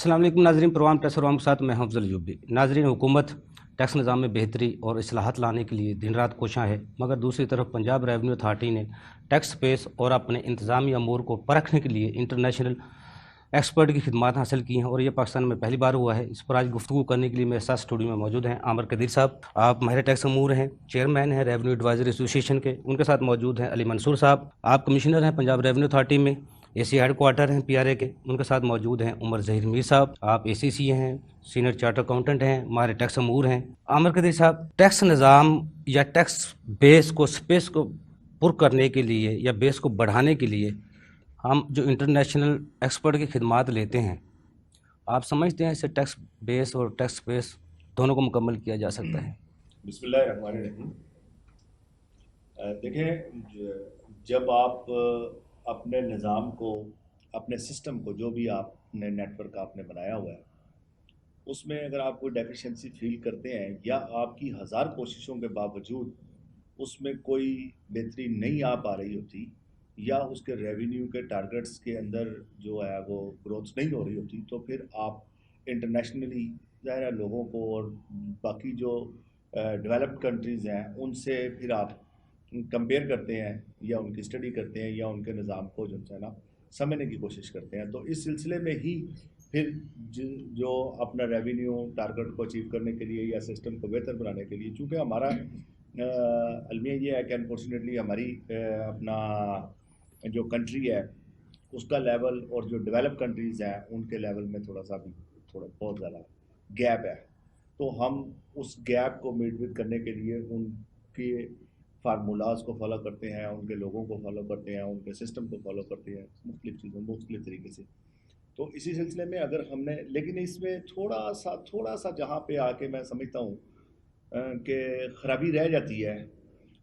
السلام علیکم ناظرین، پروگرام ٹیکس اور عوام کے ساتھ میں ہوں افضل ایوبی۔ ناظرین، حکومت ٹیکس نظام میں بہتری اور اصلاحات لانے کے لیے دن رات کوشاں ہے، مگر دوسری طرف پنجاب ریونیو اتھارٹی نے ٹیکس سپیس اور اپنے انتظامی امور کو پرکھنے کے لیے انٹرنیشنل ایکسپرٹ کی خدمات حاصل کی ہیں، اور یہ پاکستان میں پہلی بار ہوا ہے۔ اس پر آج گفتگو کرنے کے لیے میرے ساتھ اسٹوڈیو میں موجود ہیں عامر قدیر صاحب، آپ ماہر ٹیکس امور ہیں، چیئرمین ہیں ریونیو ایڈوائزری ایسوسیشن کے۔ ان کے ساتھ موجود ہیں علی منصور صاحب، آپ کمشنر ہیں پنجاب ریونیو اتھارٹی میں، اے سی ہیڈ کوارٹر ہیں PRA کے۔ ان کے ساتھ موجود ہیں عمر ظہیر میر صاحب، آپ ACC ہیں، سینئر چارٹر اکاؤنٹنٹ ہیں، ماہر ٹیکس امور ہیں۔ عامر قدیر صاحب، ٹیکس نظام یا ٹیکس بیس کو سپیس کو پر کرنے کے لیے یا بیس کو بڑھانے کے لیے ہم جو انٹرنیشنل ایکسپرٹ کی خدمات لیتے ہیں، آپ سمجھتے ہیں اسے ٹیکس بیس اور ٹیکس سپیس دونوں کو مکمل کیا جا سکتا ہے؟ بسم اللہ الرحمن الرحیم۔ دیکھیں، جب آپ اپنے نظام کو، اپنے سسٹم کو، جو بھی آپ نے نیٹ ورک آپ نے بنایا ہوا ہے، اس میں اگر آپ کوئی ڈیفیشنسی فیل کرتے ہیں یا آپ کی ہزار کوششوں کے باوجود اس میں کوئی بہتری نہیں آ پا رہی ہوتی، یا اس کے ریونیو کے ٹارگٹس کے اندر جو ہے وہ گروتھ نہیں ہو رہی ہوتی، تو پھر آپ انٹرنیشنلی ظاہر ہے لوگوں کو اور باقی جو ڈیولپڈ کنٹریز ہیں ان سے پھر آپ کمپیئر کرتے ہیں یا ان کی اسٹڈی کرتے ہیں یا ان کے نظام کو جو ہے نا سمجھنے کی کوشش کرتے ہیں۔ تو اس سلسلے میں ہی پھر جو اپنا ریونیو ٹارگٹ کو اچیو کرنے کے لیے یا سسٹم کو بہتر بنانے کے لیے، چونکہ ہمارا المیہ یہ ہے کہ انفارچونیٹلی ہماری اپنا جو کنٹری ہے اس کا لیول اور جو ڈیولپ کنٹریز ہیں ان کے لیول میں تھوڑا بہت زیادہ گیپ ہے۔ تو ہم اس گیپ کو میٹ وتھ کرنے کے لیے ان کے فارمولاز کو فالو کرتے ہیں، ان کے لوگوں کو فالو کرتے ہیں، ان کے سسٹم کو فالو کرتے ہیں، مختلف چیزوں مختلف طریقے سے۔ تو اسی سلسلے میں اگر ہم نے، لیکن اس میں تھوڑا سا جہاں پہ آ کے میں سمجھتا ہوں کہ خرابی رہ جاتی ہے،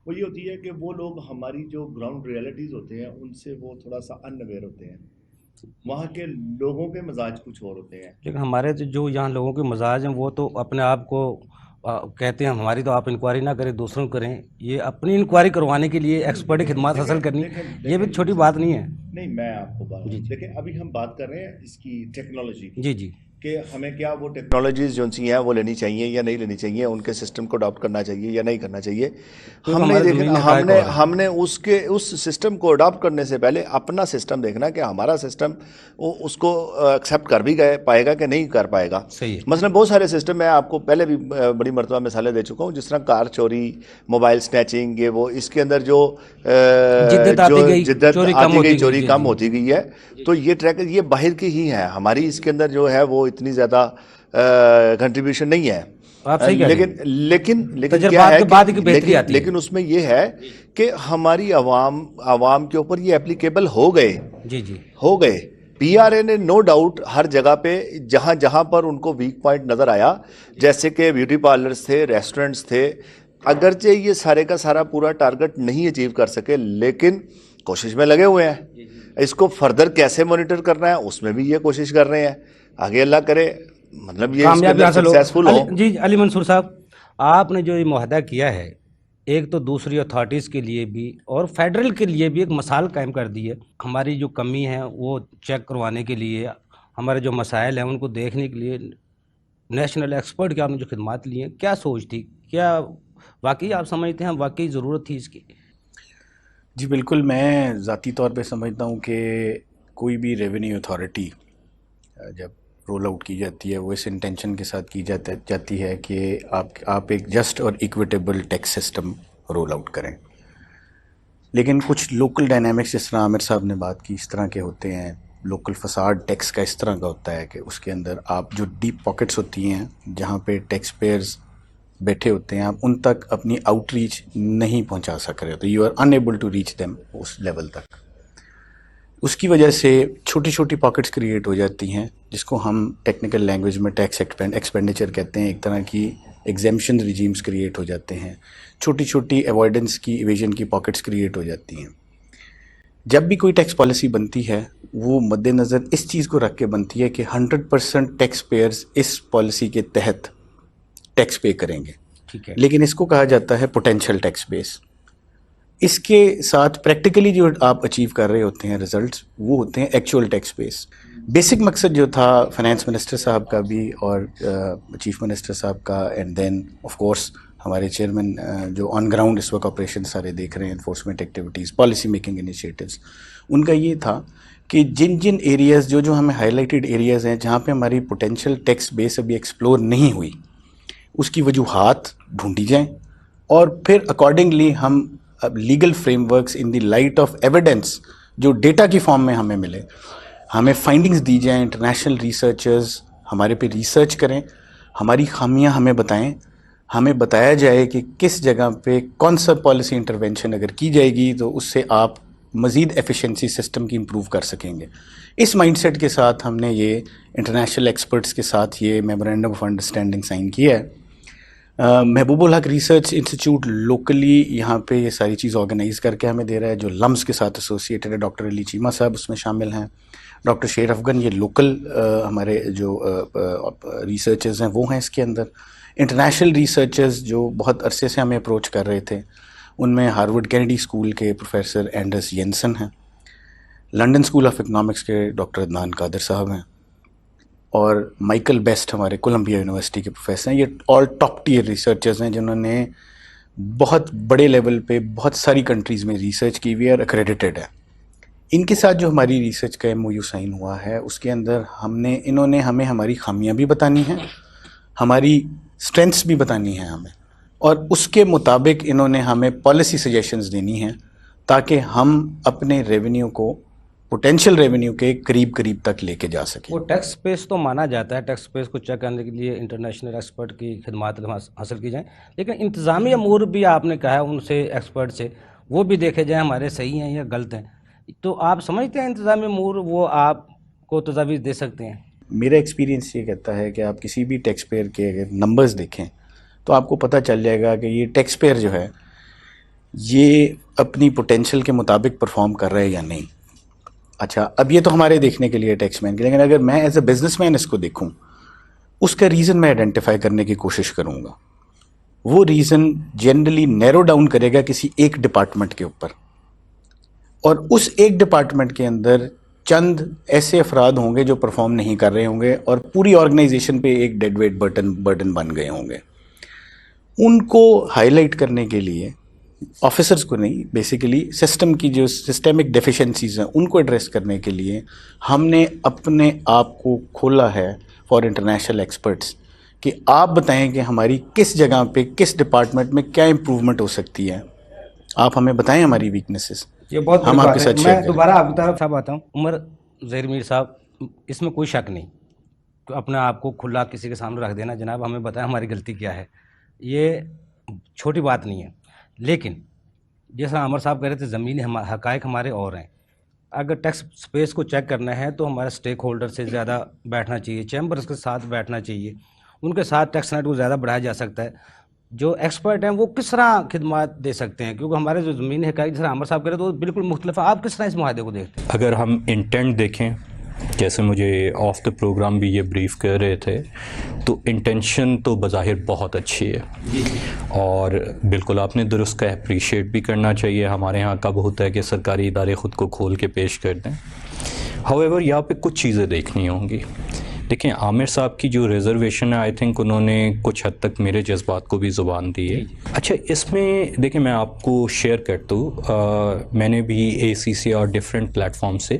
وہ یہ ہوتی ہے کہ وہ لوگ ہماری جو گراؤنڈ ریئلٹیز ہوتے ہیں ان سے وہ تھوڑا سا ان اویئر ہوتے ہیں، وہاں کے لوگوں کے مزاج کچھ اور ہوتے ہیں۔ لیکن ہمارے جو یہاں لوگوں کے مزاج ہیں وہ تو اپنے آپ کو کہتے ہیں ہماری تو آپ انکوائری نہ کریں، دوسروں کو کریں۔ یہ اپنی انکوائری کروانے کے لیے ایکسپرٹ کی خدمات حاصل کرنی یہ بھی چھوٹی بات نہیں ہے۔ نہیں، میں آپ کو بات جی دیکھیں، ابھی ہم بات کر رہے ہیں اس کی ٹیکنالوجی کی، جی جی کہ ہمیں کیا وہ ٹیکنالوجیز جو سی ہیں وہ لینی چاہیے یا نہیں لینی چاہیے، ان کے سسٹم کو اڈاپٹ کرنا چاہیے یا نہیں کرنا چاہیے۔ ہم نے اس سسٹم کو اڈاپٹ کرنے سے پہلے اپنا سسٹم دیکھنا کہ ہمارا سسٹم اس کو ایکسیپٹ کر بھی پائے گا کہ نہیں کر پائے گا۔ مثلا بہت سارے سسٹم میں آپ کو پہلے بھی بڑی مرتبہ مثالیں دے چکا ہوں، جس طرح کار چوری، موبائل سنیچنگ، یہ وہ، اس کے اندر جو جدت آتی گئی، چوری کم ہوتی گئی ہے۔ تو یہ ٹریک یہ باہر کی ہی ہے، ہماری اس کے اندر جو ہے وہ اتنی زیادہ کنٹریبیوشن نہیں ہے۔ لیکن کیا ہے، لیکن اس میں یہ ہے کہ ہماری عوام کے اوپر یہ اپلیکیبل ہو گئے۔ PRA نے نو ڈاؤٹ ہر جگہ پہ جہاں پر ان کو ویک پوائنٹ نظر آیا، جیسے کہ بیوٹی پارلرز تھے، ریسٹورنٹس تھے، اگرچہ یہ سارے کا سارا پورا ٹارگٹ نہیں اچیو کر سکے لیکن کوشش میں لگے ہوئے ہیں۔ اس کو فردر کیسے مانیٹر کرنا ہے اس میں بھی یہ کوشش کر رہے ہیں، آگے اللہ کرے مطلب یہ سکسیسفل ہو۔ جی علی منصور صاحب، آپ نے جو یہ معاہدہ کیا ہے، ایک تو دوسری اتھارٹیز کے لیے بھی اور فیڈرل کے لیے بھی ایک مثال قائم کر دی ہے۔ ہماری جو کمی ہے وہ چیک کروانے کے لیے، ہمارے جو مسائل ہیں ان کو دیکھنے کے لیے نیشنل ایکسپرٹ کی آپ نے جو خدمات لی ہیں، کیا سوچ تھی؟ کیا واقعی آپ سمجھتے ہیں واقعی ضرورت تھی اس کی؟ جی بالکل، میں ذاتی طور پہ سمجھتا ہوں کہ کوئی بھی ریونیو اتھارٹی جب رول آؤٹ کی جاتی ہے وہ اس انٹینشن کے ساتھ کی جاتی ہے کہ آپ ایک جسٹ اور equitable tax system roll out کریں۔ لیکن کچھ لوکل ڈائنامکس، جس طرح عامر صاحب نے بات کی، اس طرح کے ہوتے ہیں۔ لوکل فساد ٹیکس کا اس طرح کا ہوتا ہے کہ اس کے اندر آپ جو ڈیپ پاکٹس ہوتی ہیں جہاں پہ ٹیکس پیئرز بیٹھے ہوتے ہیں، آپ ان تک اپنی آؤٹ ریچ نہیں پہنچا سک رہے ہوتے، you are unable to reach them اس لیول تک۔ اس کی وجہ سے چھوٹی چھوٹی پاکٹس کریٹ ہو جاتی ہیں، جس کو ہم ٹیکنیکل لینگویج میں ٹیکس ایکسپینڈیچر کہتے ہیں۔ ایک طرح کی ایگزیمپشن ریجیمز کریٹ ہو جاتے ہیں، چھوٹی چھوٹی ایوائڈنس کی، ایویژن کی پاکٹس کریٹ ہو جاتی ہیں۔ جب بھی کوئی ٹیکس پالیسی بنتی ہے وہ مد نظر اس چیز کو رکھ کے بنتی ہے کہ 100% ٹیکس پیئرز اس پالیسی کے تحت ٹیکس پے کریں گے، لیکن اس کو کہا جاتا ہے پوٹینشیل ٹیکس بیس۔ اس کے ساتھ پریکٹیکلی جو آپ اچیو کر رہے ہوتے ہیں ریزلٹس، وہ ہوتے ہیں ایکچوئل ٹیکس بیس۔ بیسک مقصد جو تھا فائنانس منسٹر صاحب کا بھی اور چیف منسٹر صاحب کا، اینڈ دین آف کورس ہمارے چیئرمین جو آن گراؤنڈ اس وقت آپریشن سارے دیکھ رہے ہیں، enforcement activities, policy making initiatives, ان کا یہ تھا کہ جن ایریاز جو ہمیں ہائی لائٹڈ ایریاز ہیں جہاں پہ ہماری پوٹینشیل ٹیکس بیس ابھی ایکسپلور نہیں ہوئی، اس کی وجوہات ڈھونڈی جائیں، اور پھر اکارڈنگلی ہم legal frame works in the light of evidence جو ڈیٹا کی فارم میں ہمیں ملے، ہمیں فائنڈنگز دی جائیں، انٹرنیشنل ریسرچرز ہمارے پہ ریسرچ کریں، ہماری خامیاں ہمیں بتائیں، ہمیں بتایا جائے کہ کس جگہ پہ کون سا پالیسی انٹرونشن اگر کی جائے گی تو اس سے آپ مزید ایفیشنسی سسٹم کی امپروو کر سکیں گے۔ اس مائنڈ سیٹ کے ساتھ ہم نے یہ انٹرنیشنل ایکسپرٹس کے ساتھ یہ میمورینڈم آف انڈرسٹینڈنگ سائن کیا ہے۔ محبوب الحق ریسرچ انسٹیٹیوٹ لوکلی یہاں پہ یہ ساری چیز آرگنائز کر کے ہمیں دے رہا ہے، جو لمس کے ساتھ ایسوسیٹڈ ہے، ڈاکٹر علی چیمہ صاحب اس میں شامل ہیں، ڈاکٹر شیر افغان، یہ لوکل ہمارے جو ریسرچرز ہیں وہ ہیں اس کے اندر۔ انٹرنیشنل ریسرچرز جو بہت عرصے سے ہمیں اپروچ کر رہے تھے، ان میں ہارورڈ کینیڈی اسکول کے پروفیسر اینڈرس ینسن ہیں، لنڈن اسکول آف اکنامکس کے ڈاکٹر عدنان قادر صاحب ہیں، اور مائیکل بیسٹ ہمارے کولمبیا یونیورسٹی کے پروفیسر ہیں۔ یہ آل ٹاپ ٹیئر ریسرچرز ہیں جنہوں نے بہت بڑے لیول پہ بہت ساری کنٹریز میں ریسرچ کی ہوئی ہے اور اکریڈیٹڈ ہے۔ ان کے ساتھ جو ہماری ریسرچ کا MOU سائن ہوا ہے اس کے اندر انہوں نے ہمیں ہماری خامیاں بھی بتانی ہیں، ہماری اسٹرینتھس بھی بتانی ہیں ہمیں، اور اس کے مطابق انہوں نے ہمیں پالیسی سجیشنز دینی ہیں تاکہ ہم اپنے ریونیو کو پوٹینشیل ریونیو کے قریب تک لے کے جا سکیں۔ وہ ٹیکس پیس تو مانا جاتا ہے، ٹیکس پیس کو چیک کرنے کے لیے انٹرنیشنل ایکسپرٹ کی خدمات حاصل کی جائیں، لیکن انتظامی امور بھی آپ نے کہا ہے ان سے ایکسپرٹ سے وہ بھی دیکھے جائیں ہمارے صحیح ہیں یا غلط ہیں، تو آپ سمجھتے ہیں انتظامی امور وہ آپ کو تجاویز دے سکتے ہیں؟ میرا ایکسپیرینس یہ کہتا ہے کہ آپ کسی بھی ٹیکس پیئر کے اگر نمبرز دیکھیں تو آپ کو پتہ چل جائے گا کہ یہ ٹیکس پیئر جو ہے یہ اپنی پوٹینشیل کے مطابق پرفارم کر رہے ہیں یا نہیں۔ اچھا، اب یہ تو ہمارے دیکھنے کے لیے ٹیکس مین کے، لیکن اگر میں ایز اے بزنس مین اس کو دیکھوں، اس کا ریزن میں آئیڈینٹیفائی کرنے کی کوشش کروں گا۔ وہ ریزن جنرلی نیرو ڈاؤن کرے گا کسی ایک ڈپارٹمنٹ کے اوپر، اور اس ایک ڈپارٹمنٹ کے اندر چند ایسے افراد ہوں گے جو پرفارم نہیں کر رہے ہوں گے اور پوری آرگنائزیشن پہ ایک ڈیڈ ویٹ برڈن بن گئے ہوں گے۔ ان کو ہائی لائٹ کرنے کے لیے، آفیسرز کو نہیں، بیسیکلی سسٹم کی جو سسٹمک ڈیفیشنسیز ہیں ان کو ایڈریس کرنے کے لیے ہم نے اپنے آپ کو کھولا ہے فار انٹرنیشنل ایکسپرٹس کہ آپ بتائیں کہ ہماری کس جگہ پہ کس ڈپارٹمنٹ میں کیا امپروومنٹ ہو سکتی ہے، آپ ہمیں بتائیں ہماری ویکنیسز، یہ بہت ہم آپ کے ساتھ شیئر میں کریں۔ دوبارہ آپ کی طرف صاحب آتا ہوں، عمر ظہیر میر صاحب، اس میں کوئی شک نہیں کہ اپنے آپ کو کھلا کسی کے سامنے رکھ دینا، جناب ہمیں بتائیں ہماری غلطی کیا ہے، یہ چھوٹی بات نہیں ہے، لیکن جیسا عمر صاحب کہہ رہے تھے زمینی حقائق ہمارے اور ہیں۔ اگر ٹیکس سپیس کو چیک کرنا ہے تو ہمارا سٹیک ہولڈر سے زیادہ بیٹھنا چاہیے، چیمبرز کے ساتھ بیٹھنا چاہیے، ان کے ساتھ ٹیکس نیٹ کو زیادہ بڑھایا جا سکتا ہے۔ جو ایکسپرٹ ہیں وہ کس طرح خدمات دے سکتے ہیں، کیونکہ ہمارے جو زمینی حقائق جس طرح عمر صاحب کہہ رہے ہیں تو وہ بالکل مختلف ہے، آپ کس طرح اس معاہدے کو دیکھتے ہیں؟ اگر ہم انٹینٹ دیکھیں، جیسے مجھے آف دا پروگرام بھی یہ بریف کر رہے تھے، تو انٹینشن تو بظاہر بہت اچھی ہے، اور بالکل آپ نے درست کا اپریشیٹ بھی کرنا چاہیے۔ ہمارے ہاں کب ہوتا ہے کہ سرکاری ادارے خود کو کھول کے پیش کر دیں۔ ہویور یہاں پہ کچھ چیزیں دیکھنی ہوں گی۔ دیکھیں، عامر صاحب کی جو ریزرویشن ہے، آئی تھنک انہوں نے کچھ حد تک میرے جذبات کو بھی زبان دی ہے۔ اچھا، اس میں دیکھیں میں آپ کو شیئر کرتا ہوں، میں نے بھی ACC اور ڈفرینٹ پلیٹ فارم سے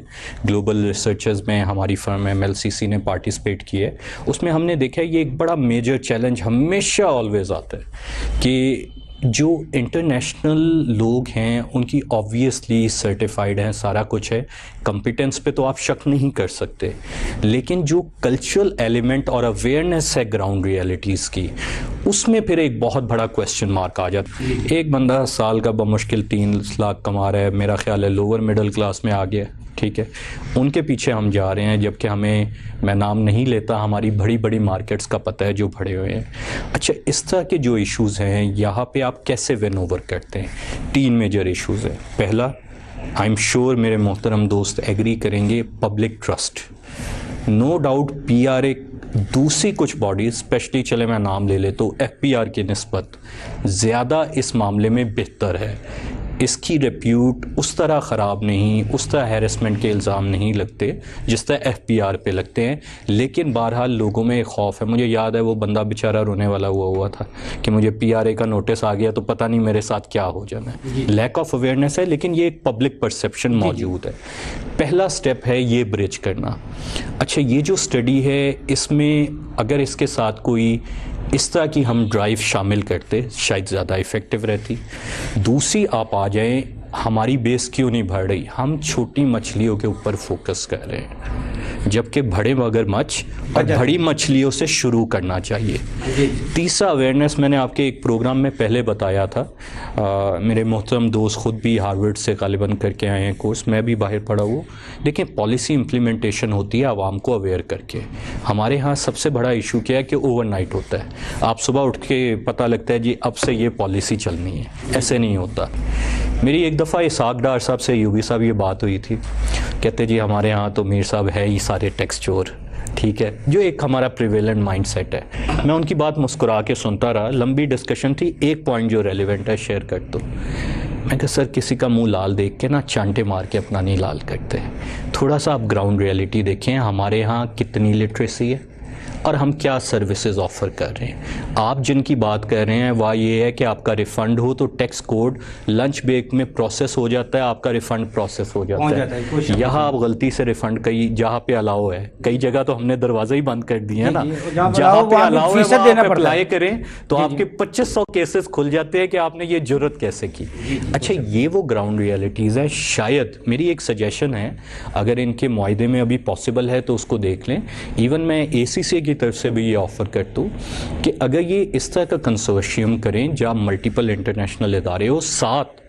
گلوبل ریسرچرز میں ہماری فرم MLCC نے پارٹیسپیٹ کیا ہے، اس میں ہم نے دیکھا ہے یہ ایک بڑا میجر چیلنج ہمیشہ آلویز آتا ہے کہ جو انٹرنیشنل لوگ ہیں ان کی آبویسلی سرٹیفائیڈ ہیں، سارا کچھ ہے، کمپیٹنس پہ تو آپ شک نہیں کر سکتے، لیکن جو کلچرل ایلیمنٹ اور اویئرنیس ہے گراؤنڈ ریئلٹیز کی، اس میں پھر ایک بہت بڑا کویسچن مارک آ جاتا ہے۔ ایک بندہ سال کا بمشکل 3 لاکھ کما رہا ہے، میرا خیال ہے لوور مڈل کلاس میں آ گیا، ٹھیک ہے، ان کے پیچھے ہم جا رہے ہیں، جبکہ ہمیں، میں نام نہیں لیتا، ہماری بڑی بڑی مارکیٹس کا پتہ ہے جو بڑے ہوئے ہیں۔ اچھا، اس طرح کے جو ایشوز ہیں یہاں پہ آپ کیسے ون اوور کرتے ہیں؟ 3 میجر ایشوز ہیں۔ پہلا، آئی ایم شیور میرے محترم دوست ایگری کریں گے، public trust. No doubt PRA دوسری کچھ باڈیز، اسپیشلی چلے میں نام لے لے تو FPR کی نسبت زیادہ اس معاملے میں بہتر ہے۔ اس کی ریپیوٹ اس طرح خراب نہیں، اس طرح ہیرسمنٹ کے الزام نہیں لگتے جس طرح ایف پی آر پہ لگتے ہیں، لیکن بہرحال لوگوں میں ایک خوف ہے. مجھے یاد ہے وہ بندہ بیچارہ رونے والا ہوا تھا کہ مجھے پی آر اے کا نوٹس آ گیا تو پتہ نہیں میرے ساتھ کیا ہو جانا ہے. لیک آف اویئرنیس ہے، لیکن یہ ایک پبلک پرسیپشن موجود ہے. پہلا سٹیپ ہے یہ برج کرنا. اچھا، یہ جو اسٹڈی ہے اس میں اگر اس کے ساتھ کوئی اس طرح کی ہم ڈرائیو شامل کرتے شاید زیادہ افیکٹو رہتی. دوسری، آپ آ جائیں ہماری بیس کیوں نہیں بڑھ رہی، ہم چھوٹی مچھلیوں کے اوپر فوکس کر رہے ہیں جبکہ بڑے مگرمچھ اور بڑی مچھلیوں سے شروع کرنا چاہیے. تیسرا اویئرنیس میں نے آپ کے ایک پروگرام میں پہلے بتایا تھا، میرے محترم دوست خود بھی ہارورڈ سے غالباً کر کے آئے ہیں کورس، میں بھی باہر پڑھا ہوں. دیکھیں پالیسی امپلیمنٹیشن ہوتی ہے عوام کو اویئر کر کے. ہمارے ہاں سب سے بڑا ایشو کیا ہے کہ اوور نائٹ ہوتا ہے، آپ صبح اٹھ کے پتہ لگتا ہے جی اب سے یہ پالیسی چلنی ہے. ایسے نہیں ہوتا. میری ایک دفعہ اسحاق ڈار صاحب سے ایوبی صاحب یہ بات ہوئی تھی، کہتے جی ہمارے ہاں تو میر صاحب ہے ہی سارے ٹیکس چور، ٹھیک ہے، جو ایک ہمارا پریویلنٹ مائنڈ سیٹ ہے. میں ان کی بات مسکرا کے سنتا رہا، لمبی ڈسکشن تھی، ایک پوائنٹ جو ریلیونٹ ہے شیئر کر دو. میں کہا سر کسی کا منہ لال دیکھ کے نا چانٹے مار کے اپنا نہیں لال کرتے. تھوڑا سا آپ گراؤنڈ ریئلٹی دیکھیں، ہمارے ہاں کتنی لٹریسی ہے اور ہم کیا سروسز آفر کر رہے ہیں. آپ جن کی بات کر رہے ہیں وہ یہ ہے کہ آپ کا ریفنڈ ہو تو ٹیکس کوڈ لنچ بریک میں پروسیس ہو جاتا ہے، آپ کا ریفنڈ پروسیس ہو جاتا ہے. یہاں آپ غلطی سے ریفنڈ کئی جہاں پہ الاؤ ہے، کئی جگہ تو ہم نے دروازے ہی بند کر دیے ہیں نا، جہاں پہ الاؤ ہے وہاں آپ اپلائی کریں تو آپ کے 2500 کیسز کھل جاتے ہیں کہ آپ نے یہ جرت کیسے کی. اچھا، یہ وہ گراؤنڈ ریئلٹیز ہیں. شاید میری ایک سجیشن ہے، اگر ان کے معاہدے میں ابھی پاسبل ہے تو اس کو دیکھ لیں. ایون میں اے سی سی کی طرف سے بھی یہ آفر کرتا ہوں کہ اگر یہ اس طرح کا کنسورشیم کریں جہاں ملٹیپل انٹرنیشنل ادارے ہو، ساتھ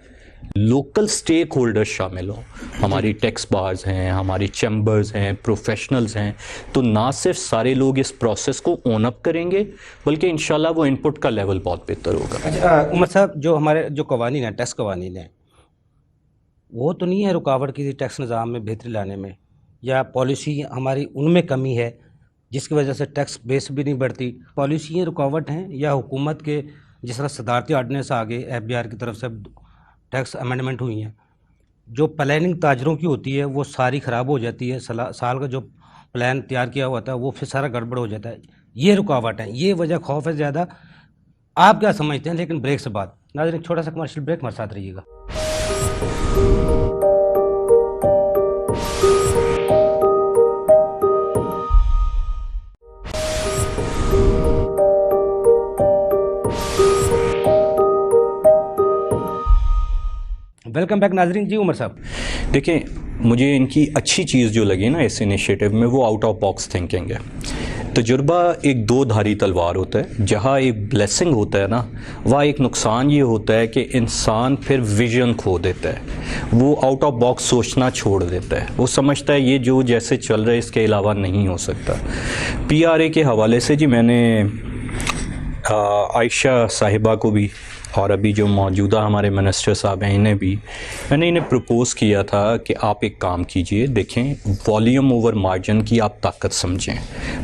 لوکل سٹیک ہولڈر شامل ہوں، ہماری ٹیکس بارز ہیں، ہماری چیمبرز ہیں، پروفیشنلز ہیں، تو نہ صرف سارے لوگ اس پروسیس کو اون اپ کریں گے بلکہ انشاءاللہ وہ ان پٹ کا لیول بہت بہتر ہوگا. اچھا عمر صاحب، جو ہمارے جو قوانین ہیں، ٹیکس قوانین ہیں، وہ تو نہیں ہے رکاوٹ کسی ٹیکس نظام میں بہتری لانے میں، یا پالیسی ہماری ان میں کمی ہے جس کی وجہ سے ٹیکس بیس بھی نہیں بڑھتی؟ پالیسیاں رکاوٹ ہیں یا حکومت کے جس طرح صدارتی آرڈیننس آگے ایف بی آر کی طرف سے ٹیکس امینڈمنٹ ہوئی ہیں، جو پلاننگ تاجروں کی ہوتی ہے وہ ساری خراب ہو جاتی ہے، سال کا جو پلان تیار کیا ہوا تھا وہ پھر سارا گڑبڑ ہو جاتا ہے. یہ رکاوٹ ہے، یہ وجہ خوف ہے زیادہ. آپ کیا سمجھتے ہیں؟ لیکن بریک سے بعد ناظرین چھوٹا سا کمرشل بریک، ہمارے ساتھ رہیے گا. ویلکم بیک ناظرین. جی عمر صاحب، دیکھیں مجھے ان کی اچھی چیز جو لگی نا اس انیشیٹو میں وہ آؤٹ آف باکس تھنکنگ ہے. تجربہ ایک دو دھاری تلوار ہوتا ہے. جہاں ایک بلیسنگ ہوتا ہے نا، وہاں ایک نقصان یہ ہوتا ہے کہ انسان پھر ویژن کھو دیتا ہے، وہ آؤٹ آف باکس سوچنا چھوڑ دیتا ہے، وہ سمجھتا ہے یہ جو جیسے چل رہا ہے اس کے علاوہ نہیں ہو سکتا. پی آر اے کے حوالے سے جی میں نے عائشہ صاحبہ کو بھی اور ابھی جو موجودہ ہمارے منسٹر صاحب ہیں میں نے انہیں پروپوز کیا تھا کہ آپ ایک کام کیجئے، دیکھیں والیوم اوور مارجن کی آپ طاقت سمجھیں.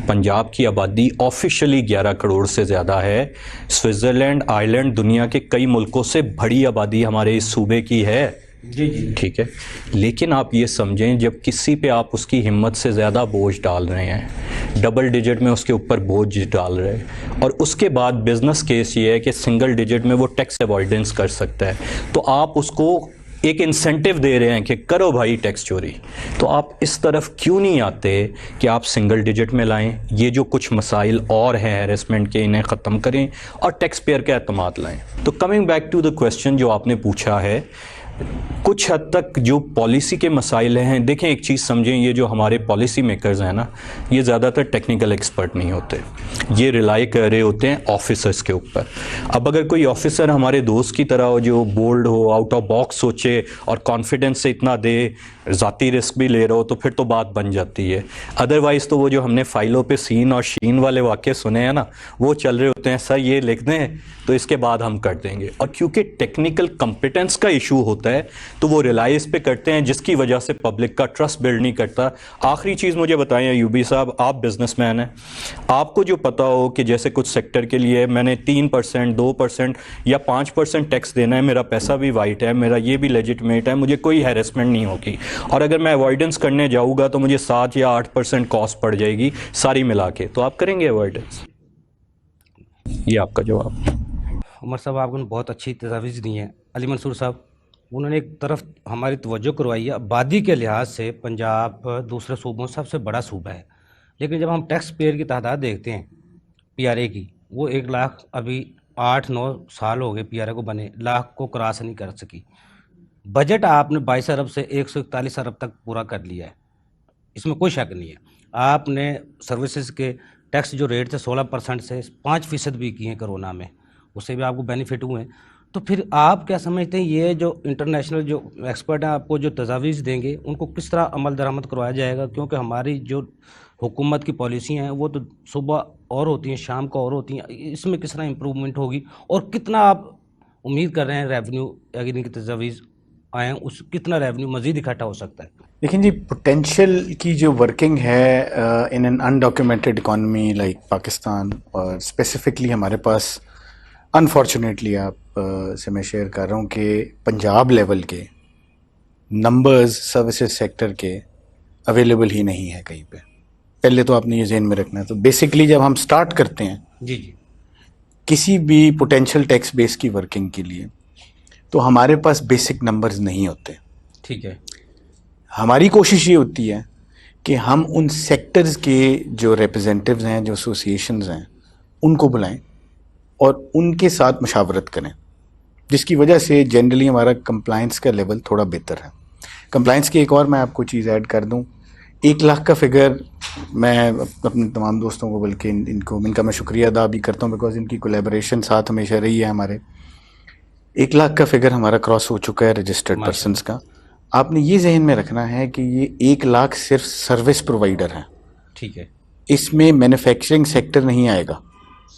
پنجاب کی آبادی آفیشلی 11 کروڑ سے زیادہ ہے. سوئٹزرلینڈ، آئرلینڈ، دنیا کے کئی ملکوں سے بڑی آبادی ہمارے اس صوبے کی ہے. جی جی ٹھیک ہے، لیکن آپ یہ سمجھیں جب کسی پہ آپ اس کی ہمت سے زیادہ بوجھ ڈال رہے ہیں، ڈبل ڈیجٹ میں اس کے اوپر بوجھ ڈال رہے ہیں، اور اس کے بعد بزنس کیس یہ ہے کہ سنگل ڈیجٹ میں وہ ٹیکس ایوائڈنس کر سکتا ہے، تو آپ اس کو ایک انسینٹیو دے رہے ہیں کہ کرو بھائی ٹیکس چوری. تو آپ اس طرف کیوں نہیں آتے کہ آپ سنگل ڈیجٹ میں لائیں، یہ جو کچھ مسائل اور ہیں ہیرسمنٹ کے انہیں ختم کریں اور ٹیکس پیئر کا اعتماد لائیں. تو coming back to the question جو آپ نے پوچھا ہے، کچھ حد تک جو پالیسی کے مسائل ہیں، دیکھیں ایک چیز سمجھیں، یہ جو ہمارے پالیسی میکرز ہیں نا، یہ زیادہ تر ٹیکنیکل ایکسپرٹ نہیں ہوتے، یہ ریلائی کر رہے ہوتے ہیں آفیسرز کے اوپر. اب اگر کوئی آفیسر ہمارے دوست کی طرح ہو جو bold who, out of box سوچے اور کانفیڈنس سے اتنا دے، ذاتی رسک بھی لے رہا ہو، تو پھر تو بات بن جاتی ہے. ادروائز تو وہ جو ہم نے فائلوں پہ سین اور شین والے واقعے سنے ہیں نا، وہ چل رہے ہوتے ہیں، سر یہ لکھ دیں تو اس کے بعد ہم کر دیں گے. اور کیونکہ ٹیکنیکل کمپیٹنس کا ایشو ہوتا ہوتا ہے تو وہ ریلائی اس پہ کرتے ہیں، جس کی وجہ سے پبلک کا ٹرسٹ بلڈ نہیں کرتا۔ آخری چیز مجھے بتائیں ایوبی صاحب، آپ بزنس مین ہیں، آپ کو جو پتہ ہو کہ جیسے کچھ سیکٹر کے لیے میں نے 3%، 2% یا 5% ٹیکس دینا ہے، میرا پیسہ بھی وائٹ ہے، میرا یہ بھی لیجٹمیٹ ہے، مجھے کوئی ہیرسمنٹ نہیں ہوگی، اور اگر میں اوائڈنس کرنے جاؤں گا تو مجھے 7 یا 8% کاسٹ پڑ جائے گی ساری ملا کے، تو آپ کریں گے اوائڈنس؟ یہ آپ کا جواب۔ عمر صاحب آپ نے بہت اچھی تجاویز دی ہیں۔ علی منصور صاحب، انہوں نے ایک طرف ہماری توجہ کروائی ہے، آبادی کے لحاظ سے پنجاب دوسرے صوبوں سے سب سے بڑا صوبہ ہے، لیکن جب ہم ٹیکس پیئر کی تعداد دیکھتے ہیں پی آر اے کی، وہ 1 لاکھ ابھی 8-9 سال ہو گئے پی آر اے کو بنے، لاکھ کو کراس نہیں کر سکی۔ بجٹ آپ نے 22 ارب سے 141 ارب تک پورا کر لیا ہے، اس میں کوئی شک نہیں ہے۔ آپ نے سروسز کے ٹیکس جو ریٹ تھے 16% سے 5% بھی کیے ہیں کرونا میں، اس سے بھی آپ کو بینیفٹ ہوئے ہیں۔ تو پھر آپ کیا سمجھتے ہیں یہ جو انٹرنیشنل جو ایکسپرٹ ہیں آپ کو جو تجاویز دیں گے ان کو کس طرح عمل درآمد کروایا جائے گا؟ کیونکہ ہماری جو حکومت کی پالیسی ہیں وہ تو صبح اور ہوتی ہیں شام کو اور ہوتی ہیں، اس میں کس طرح امپرومنٹ ہوگی اور کتنا آپ امید کر رہے ہیں ریونیو اگر ان کی تجاویز آئیں اس کتنا ریونیو مزید اکٹھا ہو سکتا ہے؟ دیکھیں جی، پوٹینشیل کی جو ورکنگ ہے in an undocumented economy like Pakistan, اور اسپیسیفکلی ہمارے پاس انفارچونیٹلی آپ سے میں شیئر کر رہا ہوں کہ پنجاب لیول کے نمبرز سروسز سیکٹر کے اویلیبل ہی نہیں ہے کہیں پہ۔ پہلے تو آپ نے یہ ذہن میں رکھنا ہے۔ تو بیسکلی جب ہم سٹارٹ کرتے ہیں جی جی کسی بھی پوٹینشیل ٹیکس بیس کی ورکنگ کے لیے تو ہمارے پاس بیسک نمبرز نہیں ہوتے۔ ٹھیک ہے، ہماری کوشش یہ ہوتی ہے کہ ہم ان سیکٹرز کے جو ریپرزینٹیوز ہیں، جو ایسوسیشنز ہیں، ان کو بلائیں اور ان کے ساتھ مشاورت کریں، جس کی وجہ سے جنرلی ہمارا کمپلائنس کا لیول تھوڑا بہتر ہے۔ کمپلائنس کی ایک اور میں آپ کو چیز ایڈ کر دوں، 1 لاکھ کا فگر میں اپنے تمام دوستوں کو بلکہ ان کا میں شکریہ ادا بھی کرتا ہوں بیکاز ان کی کولیبریشن ساتھ ہمیشہ رہی ہے ہمارے۔ 1 لاکھ کا فگر ہمارا کراس ہو چکا ہے رجسٹرڈ پرسنس کا۔ آپ نے یہ ذہن میں رکھنا ہے کہ یہ 1 لاکھ صرف سروس پرووائڈر ہیں، ٹھیک ہے، اس میں مینوفیکچرنگ سیکٹر نہیں آئے گا۔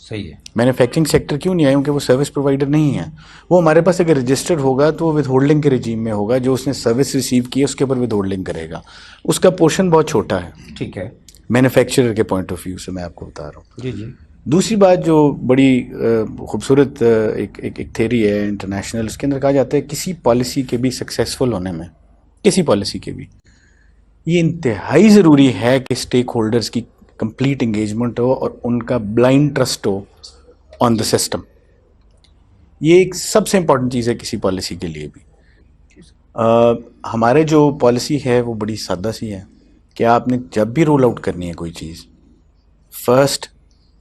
صحیح ہے۔ مینوفیکچرنگ سیکٹر کیوں نہیں آئے؟ کیونکہ وہ سروس پرووائڈر نہیں ہے۔ وہ ہمارے پاس اگر رجسٹرڈ ہوگا تو وہ ود ہولڈنگ کے رجیم میں ہوگا، جو اس نے سروس ریسیو کی ہے اس کے اوپر ود ہولڈنگ کرے گا، اس کا پورشن بہت چھوٹا ہے ٹھیک ہے، مینوفیکچرر کے پوائنٹ آف ویو سے میں آپ کو بتا رہا ہوں۔ جی جی دوسری بات جو بڑی خوبصورت ایک تھیری ہے انٹرنیشنل، اس کے اندر کہا جاتا ہے کسی پالیسی کے بھی سکسیزفل ہونے میں، کسی پالیسی کے بھی، یہ انتہائی ضروری ہے کہ اسٹیک ہولڈرز کی کمپلیٹ انگیجمنٹ ہو اور ان کا blind trust who on the system. یہ ایک سب سے امپورٹنٹ چیز ہے کسی پالیسی کے لیے بھی۔ ہمارے جو پالیسی ہے وہ بڑی سادہ سی ہے کہ آپ نے جب بھی رول آؤٹ کرنی ہے کوئی چیز، فرسٹ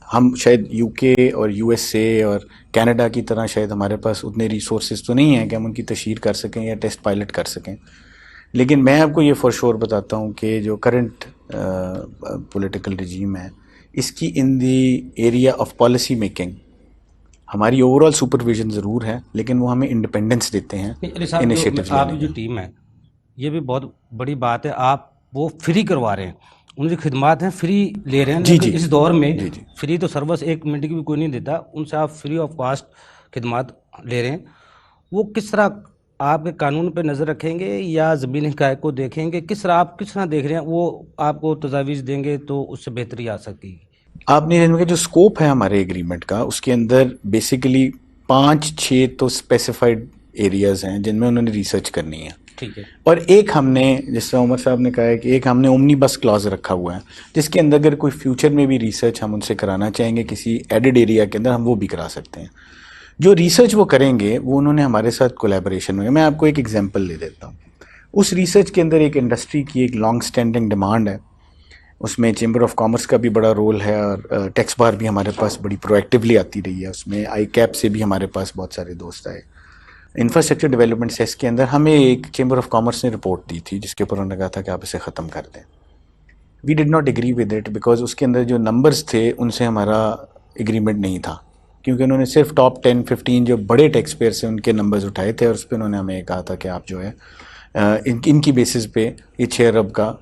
ہم شاید یو کے اور یو ایس اے اور کینیڈا کی طرح شاید ہمارے پاس اتنے ریسورسز تو نہیں ہیں کہ ہم ان کی تشہیر کر سکیں یا ٹیسٹ پائلٹ کر سکیں، لیکن میں آپ کو یہ فور شور بتاتا ہوں کہ جو کرنٹ پولیٹیکل رجیم ہے، اس کی in the area of policy making ہماری اوور آل سپرویژن ضرور ہے، لیکن وہ ہمیں انڈیپینڈنس دیتے ہیں انیشیٹیوز آپ لینے کی جو ٹیم ہے، یہ بھی بہت بڑی بات ہے، آپ وہ فری کروا رہے ہیں، ان کی خدمات ہیں فری لے رہے ہیں، لیکن اس دور میں فری تو سروس 1 منٹ کی بھی کوئی نہیں دیتا، ان سے آپ فری آف کاسٹ خدمات لے رہے ہیں۔ وہ کس طرح آپ کے قانون پہ نظر رکھیں گے یا زمین حقائق کو دیکھیں گے؟ کس طرح آپ کس طرح دیکھ رہے ہیں؟ وہ آپ کو تجاویز دیں گے تو اس سے بہتری آ سکتی ہے۔ آپ نے جو اسکوپ ہے ہمارے ایگریمنٹ کا، اس کے اندر بیسیکلی 5-6 تو اسپیسیفائڈ ایریاز ہیں جن میں انہوں نے ریسرچ کرنی ہے، ٹھیک ہے، اور ایک ہم نے، جس طرح عمر صاحب نے کہا ہے کہ ایک ہم نے اومنی بس کلاز رکھا ہوا ہے جس کے اندر اگر کوئی فیوچر میں بھی ریسرچ ہم ان سے کرانا چاہیں گے کسی ایڈڈ ایریا کے اندر، ہم وہ بھی کرا سکتے ہیں۔ جو ریسرچ وہ کریں گے وہ انہوں نے ہمارے ساتھ کولیبریشن میں، میں آپ کو ایک ایگزامپل لے دیتا ہوں۔ اس ریسرچ کے اندر ایک انڈسٹری کی ایک لانگ اسٹینڈنگ ڈیمانڈ ہے، اس میں چیمبر آف کامرس کا بھی بڑا رول ہے اور ٹیکس بار بھی ہمارے پاس بڑی پرو ایکٹیولی آتی رہی ہے، اس میں آئی کیپ سے بھی ہمارے پاس بہت سارے دوست آئے۔ انفراسٹرکچر ڈیولپمنٹ سیس کے اندر ہمیں ایک چیمبر آف کامرس نے رپورٹ دی تھی جس کے اوپر انہوں نے کہا تھا کہ آپ اسے ختم کر دیں۔ We did not agree with it because اس کے اندر جو نمبرز تھے ان سے ہمارا ایگریمنٹ نہیں تھا، کیونکہ انہوں نے صرف ٹاپ 10-15 جو بڑے ٹیکس پیئر سے ان کے نمبرز اٹھائے تھے، اور اس پہ انہوں نے ہمیں کہا تھا کہ آپ جو ہے ان کی بیسس پہ یہ 6 ارب کا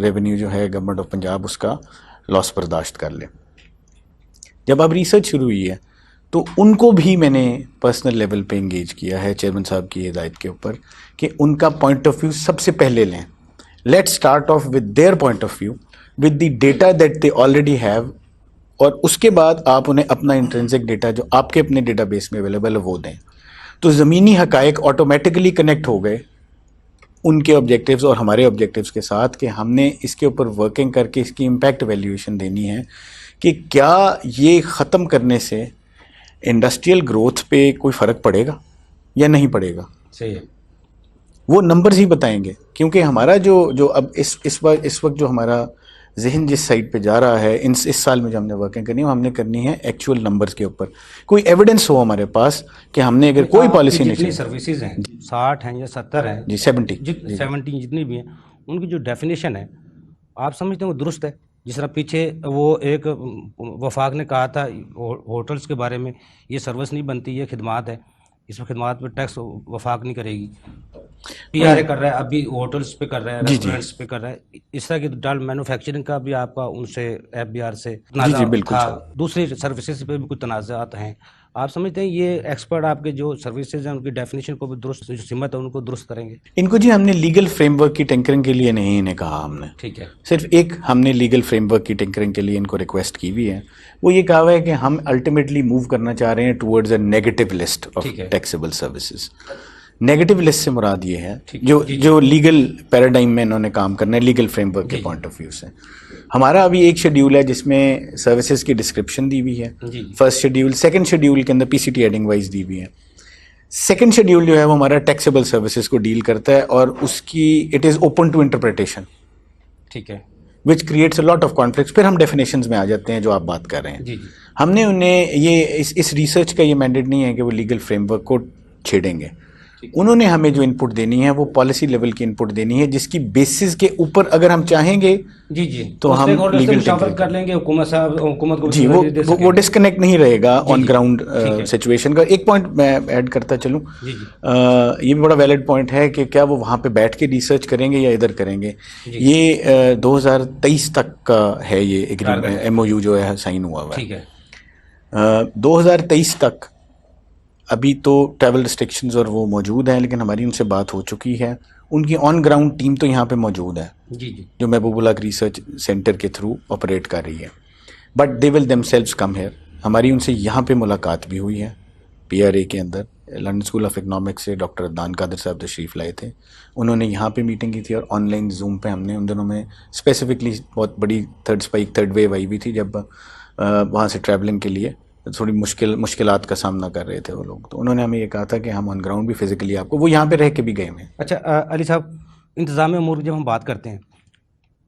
ریونیو جو ہے گورنمنٹ آف پنجاب اس کا لاس برداشت کر لے۔ جب اب ریسرچ شروع ہوئی ہے تو ان کو بھی میں نے پرسنل لیول پہ انگیج کیا ہے چیئرمین صاحب کی ہدایت کے اوپر کہ ان کا پوائنٹ آف ویو سب سے پہلے لیں. Let start off with their point of view with the data that they already have, اور اس کے بعد آپ انہیں اپنا انٹرنسک ڈیٹا جو آپ کے اپنے ڈیٹا بیس میں اویلیبل ہے وہ دیں. تو زمینی حقائق آٹومیٹکلی کنیکٹ ہو گئے ان کے آبجیکٹیوز اور ہمارے آبجیکٹیوز کے ساتھ کہ ہم نے اس کے اوپر ورکنگ کر کے اس کی امپیکٹ ویلیویشن دینی ہے کہ کیا یہ ختم کرنے سے انڈسٹریل گروتھ پہ کوئی فرق پڑے گا یا نہیں پڑے گا. صحیح ہے. وہ نمبرز ہی بتائیں گے, کیونکہ ہمارا جو اب اس وقت جو ہمارا ذہن جس سائڈ پہ جا رہا ہے اس سال میں جو ہم نے ورکنگ کرنی ہے وہ ہم نے کرنی ہے ایکچوئل نمبرز کے اوپر. کوئی ایویڈنس ہو ہمارے پاس کہ ہم نے اگر کوئی پالیسی نہیں جتنی سروسز ہیں 60 ہیں یا 70 ہیں جی 70 جتنی بھی ہیں ان کی جو ڈیفینیشن ہے آپ سمجھتے ہیں وہ درست ہے؟ جس طرح پیچھے وہ ایک وفاق نے کہا تھا ہوٹلز کے بارے میں یہ سروس نہیں بنتی, یہ خدمات ہے, اس میں خدمات پہ ٹیکس وفاق نہیں کرے گی. پی آر اے کر رہا ہے, ابھی ہوٹلز پہ کر رہا ہے, ریسٹورینٹس پہ کر رہا ہے. اس طرح کی ڈال مینوفیکچرنگ کا بھی آپ کا ان سے ایف بی آر سے تنازع تھا, دوسری سروسز پہ بھی کچھ تنازعات ہیں. آپ سمجھتے ہیں یہ ایکسپرٹ آپ کے جو سروسز ہیں ان کی ڈیفینیشن کو بھی درست, جو سمت ہے ان کو درست کریں گے؟ ان کو جی ہم نے لیگل فریم ورک کی ٹینکرنگ کے لیے نہیں انہیں کہا, ہم نے ٹھیک ہے صرف ایک ہم نے لیگل فریم ورک کی ٹینکرنگ کے لیے ان کو ریکویسٹ کی ہوئی ہے. وہ یہ کہا ہوا ہے کہ ہم الٹیمیٹلی موو کرنا چاہ رہے ہیں towards a negative list of taxable services. Negative list سے مراد یہ ہے جو لیگل پیراڈائم میں انہوں نے کام کرنا ہے لیگل فریم ورک کے پوائنٹ آف ویو سے. ہمارا ابھی ایک شیڈیول ہے جس میں سروسز کی ڈسکرپشن دی ہوئی ہے, فرسٹ شیڈیول. سیکنڈ شیڈیول کے اندر پی سی ٹی ایڈنگ وائز دی ہوئی ہے. سیکنڈ شیڈیول جو ہے وہ ہمارا ٹیکسیبل سروسز کو ڈیل کرتا ہے اور اس کی it is open to interpretation, ٹھیک ہے, which creates a lot of conflicts. پھر ہم ڈیفینیشنز میں آ جاتے ہیں جو آپ بات کر رہے ہیں. ہم نے انہیں یہ اس ریسرچ کا یہ مینڈیٹ نہیں ہے کہ وہ لیگل فریم ورک کو چھیڑیں گے. انہوں نے ہمیں جو ان پٹ دینی ہے وہ پالیسی لیول کی ان پٹ دینی ہے جس کی بیسس کے اوپر اگر ہم چاہیں گے تو ہم لیگل کر لیں گے. حکومت کو جی وہ ڈسکنیکٹ نہیں رہے گا آن گراؤنڈ سچویشن کا. ایک پوائنٹ میں ایڈ کرتا چلوں, یہ بھی بڑا ویلڈ پوائنٹ ہے کہ کیا وہ وہاں پہ بیٹھ کے ریسرچ کریں گے یا ادھر کریں گے. یہ 2023 تک کا ہے یہ ایگریمنٹ, ایم او یو جو ہے سائن ہوا ہوا ہے 2023 تک. ابھی تو ٹریول ریسٹرکشنز اور وہ موجود ہیں لیکن ہماری ان سے بات ہو چکی ہے. ان کی آن گراؤنڈ ٹیم تو یہاں پہ موجود ہے جو محبوب اللہ ریسرچ سینٹر کے تھرو آپریٹ کر رہی ہے. But they will them selves come here. ہماری ان سے یہاں پہ ملاقات بھی ہوئی ہے پی آر اے کے اندر. لنڈن اسکول آف اکنامکس سے ڈاکٹر عدنان قادر صاحب تشریف لائے تھے, انہوں نے یہاں پہ میٹنگ کی تھی اور آن لائن زوم پہ ہم نے ان دنوں میں اسپیسیفکلی بہت بڑی تھرڈ ویو آئی ہوئی تھی جب وہاں سے ٹریولنگ کے لیے تھوڑی مشکلات کا سامنا کر رہے تھے وہ لوگ. تو انہوں نے ہمیں یہ کہا تھا کہ ہم آن گراؤنڈ بھی فزیکلی آپ کو, وہ یہاں پہ رہ کے بھی گئے ہیں. اچھا علی صاحب, انتظامی امور جب ہم بات کرتے ہیں,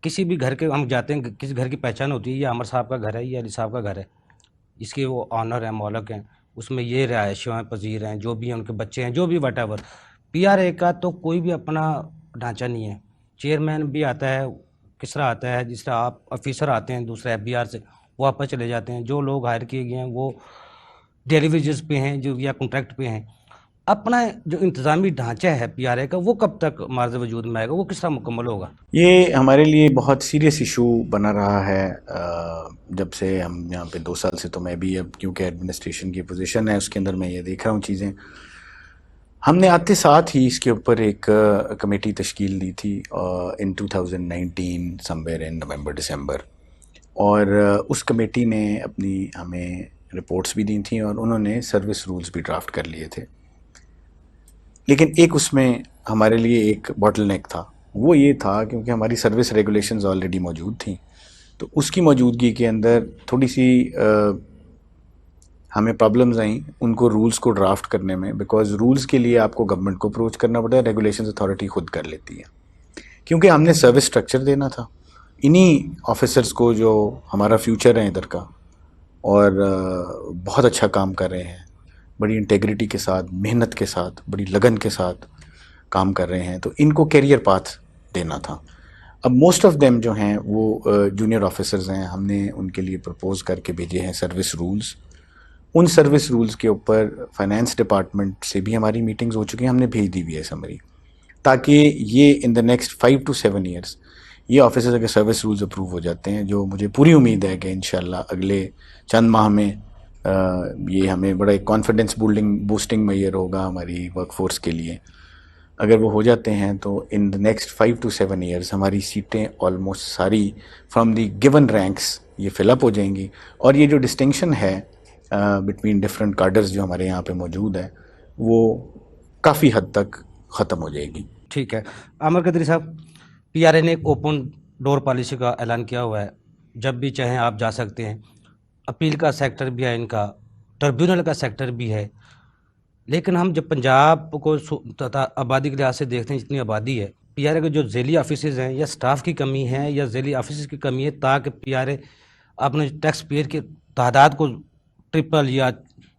کسی بھی گھر کے ہم جاتے ہیں, کسی گھر کی پہچان ہوتی ہے یہ عمر صاحب کا گھر ہے, یہ علی صاحب کا گھر ہے, اس کے وہ آنر ہیں, مالک ہیں, اس میں یہ رہائشی ہیں, پذیر ہیں, جو بھی ہیں, ان کے بچے ہیں, جو بھی وٹ ایور. پی آر اے کا تو کوئی بھی اپنا ڈھانچہ نہیں ہے. چیئرمین بھی آتا ہے کس طرح آتا ہے, جس طرح آپ آفیسر آتے ہیں دوسرے ایف بی آر سے, وہ آپ پر چلے جاتے ہیں. جو لوگ ہائر کیے گئے ہیں وہ ڈیلی ویجز پہ ہیں جو یا کنٹریکٹ پہ ہیں. اپنا جو انتظامی ڈھانچہ ہے پی آر اے کا وہ کب تک معرض وجود میں آئے گا, وہ کس طرح مکمل ہوگا؟ یہ ہمارے لیے بہت سیریس ایشو بنا رہا ہے جب سے ہم یہاں پہ 2 سال سے. تو میں بھی اب کیونکہ ایڈمنسٹریشن کی پوزیشن ہے اس کے اندر میں یہ دیکھ رہا ہوں چیزیں. ہم نے آتے ساتھ ہی اس کے اوپر ایک کمیٹی تشکیل دی تھی ان 2019 سمویئر ان نومبر دسمبر, اور اس کمیٹی نے اپنی ہمیں رپورٹس بھی دی تھیں اور انہوں نے سروس رولز بھی ڈرافٹ کر لیے تھے. لیکن ایک اس میں ہمارے لیے ایک باٹل نیک تھا, وہ یہ تھا کیونکہ ہماری سروس ریگولیشنز آلریڈی موجود تھیں تو اس کی موجودگی کے اندر تھوڑی سی ہمیں پرابلمز آئیں ان کو رولز کو ڈرافٹ کرنے میں, بیکاز رولز کے لیے آپ کو گورنمنٹ کو اپروچ کرنا پڑتا ہے, ریگولیشنز اتھارٹی خود کر لیتی ہے. کیونکہ ہم نے سروس اسٹرکچر دینا تھا انہی آفیسرز کو جو ہمارا فیوچر ہے ادھر کا اور بہت اچھا کام کر رہے ہیں, بڑی انٹیگریٹی کے ساتھ, محنت کے ساتھ, بڑی لگن کے ساتھ کام کر رہے ہیں, تو ان کو کیریئر پاتھ دینا تھا. اب موسٹ آف دیم جو ہیں وہ جونیئر آفیسرز ہیں, ہم نے ان کے لیے پرپوز کر کے بھیجے ہیں سروس رولز. ان سروس رولز کے اوپر فائنانس ڈپارٹمنٹ سے بھی ہماری میٹنگز ہو چکی ہیں, ہم نے بھیج دی ہوئی ہے سمری, تاکہ یہ ان دا نیکسٹ 5 to 7 ایئرس یہ آفیسرز اگر سروس رولز اپروو ہو جاتے ہیں, جو مجھے پوری امید ہے کہ انشاءاللہ اگلے چند ماہ میں یہ ہمیں بڑا ایک کانفیڈنس بوسٹنگ میئر ہوگا ہماری ورک فورس کے لیے. اگر وہ ہو جاتے ہیں تو ان دا نیکسٹ 5 to 7 ایئرس ہماری سیٹیں آلموسٹ ساری فرام دی گیون رینکس یہ فل اپ ہو جائیں گی. اور یہ جو ڈسٹنکشن ہے بٹوین ڈفرینٹ کارڈرز جو ہمارے یہاں پہ موجود ہے وہ کافی حد تک ختم ہو جائے گی. ٹھیک ہے. عامر قدری صاحب، پی آر اے نے ایک اوپن ڈور پالیسی کا اعلان کیا ہوا ہے، جب بھی چاہیں آپ جا سکتے ہیں. اپیل کا سیکٹر بھی ہے ان کا، ٹربیونل کا سیکٹر بھی ہے. لیکن ہم جب پنجاب کو آبادی کے لحاظ سے دیکھتے ہیں، جتنی آبادی ہے، پی آر اے کے جو ذیلی آفیسز ہیں یا سٹاف کی کمی ہے یا ذیلی آفیسز کی کمی ہے تاکہ پی آر اے اپنے ٹیکس پیئر کی تعداد کو ٹرپل یا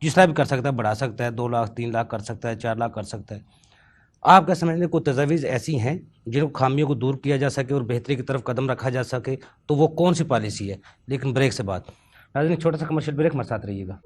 جس طرح بھی کر سکتا ہے بڑھا سکتا ہے، 2 لاکھ 3 لاکھ کر سکتا ہے، 4 لاکھ کر سکتا ہے. آپ کا سمجھنے کوئی تجاویز ایسی ہیں جن کو خامیوں کو دور کیا جا سکے اور بہتری کی طرف قدم رکھا جا سکے، تو وہ کون سی پالیسی ہے؟ لیکن بریک سے بعد ناظرین چھوٹا سا کمرشل بریک، ہمارے ساتھ رہیے گا.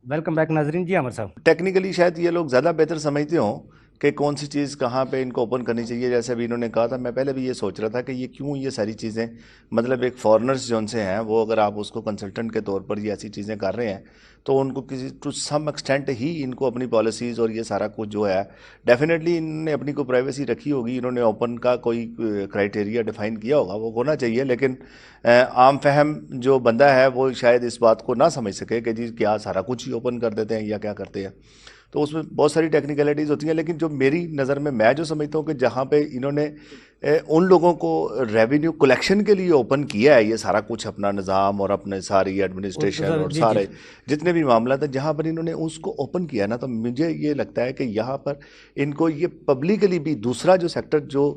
ویلکم بیک ناظرین. جی عامر صاحب، ٹیکنیکلی شاید یہ لوگ زیادہ بہتر سمجھتے ہوں کہ کون سی چیز کہاں پہ ان کو اوپن کرنی چاہیے. جیسے ابھی انہوں نے کہا تھا، میں پہلے بھی یہ سوچ رہا تھا کہ یہ کیوں یہ ساری چیزیں، مطلب ایک فارنرز جو ان سے ہیں وہ اگر آپ اس کو کنسلٹنٹ کے طور پر یہ ایسی چیزیں کر رہے ہیں تو ان کو کسی ٹو سم ایکسٹینٹ ہی ان کو اپنی پالیسیز اور یہ سارا کچھ جو ہے ڈیفینیٹلی انہوں نے اپنی کوئی پرائیویسی رکھی ہوگی. انہوں نے اوپن کا کوئی کرائٹیریا ڈیفائن کیا ہوگا، وہ ہونا چاہیے. لیکن عام فہم جو بندہ ہے وہ شاید اس بات کو نہ سمجھ سکے کہ جی کیا سارا کچھ ہی اوپن کر دیتے ہیں یا کیا کرتے ہیں. تو اس میں بہت ساری ٹیکنیکلٹیز ہوتی ہیں. لیکن جو میری نظر میں جو سمجھتا ہوں کہ جہاں پہ انہوں نے ان لوگوں کو ریونیو کلیکشن کے لیے اوپن کیا ہے یہ سارا کچھ، اپنا نظام اور اپنے ساری ایڈمنسٹریشن اور سارے جتنے بھی معاملات ہیں جہاں پر انہوں نے اس کو اوپن کیا نا، تو مجھے یہ لگتا ہے کہ یہاں پر ان کو یہ پبلکلی بھی دوسرا جو سیکٹر جو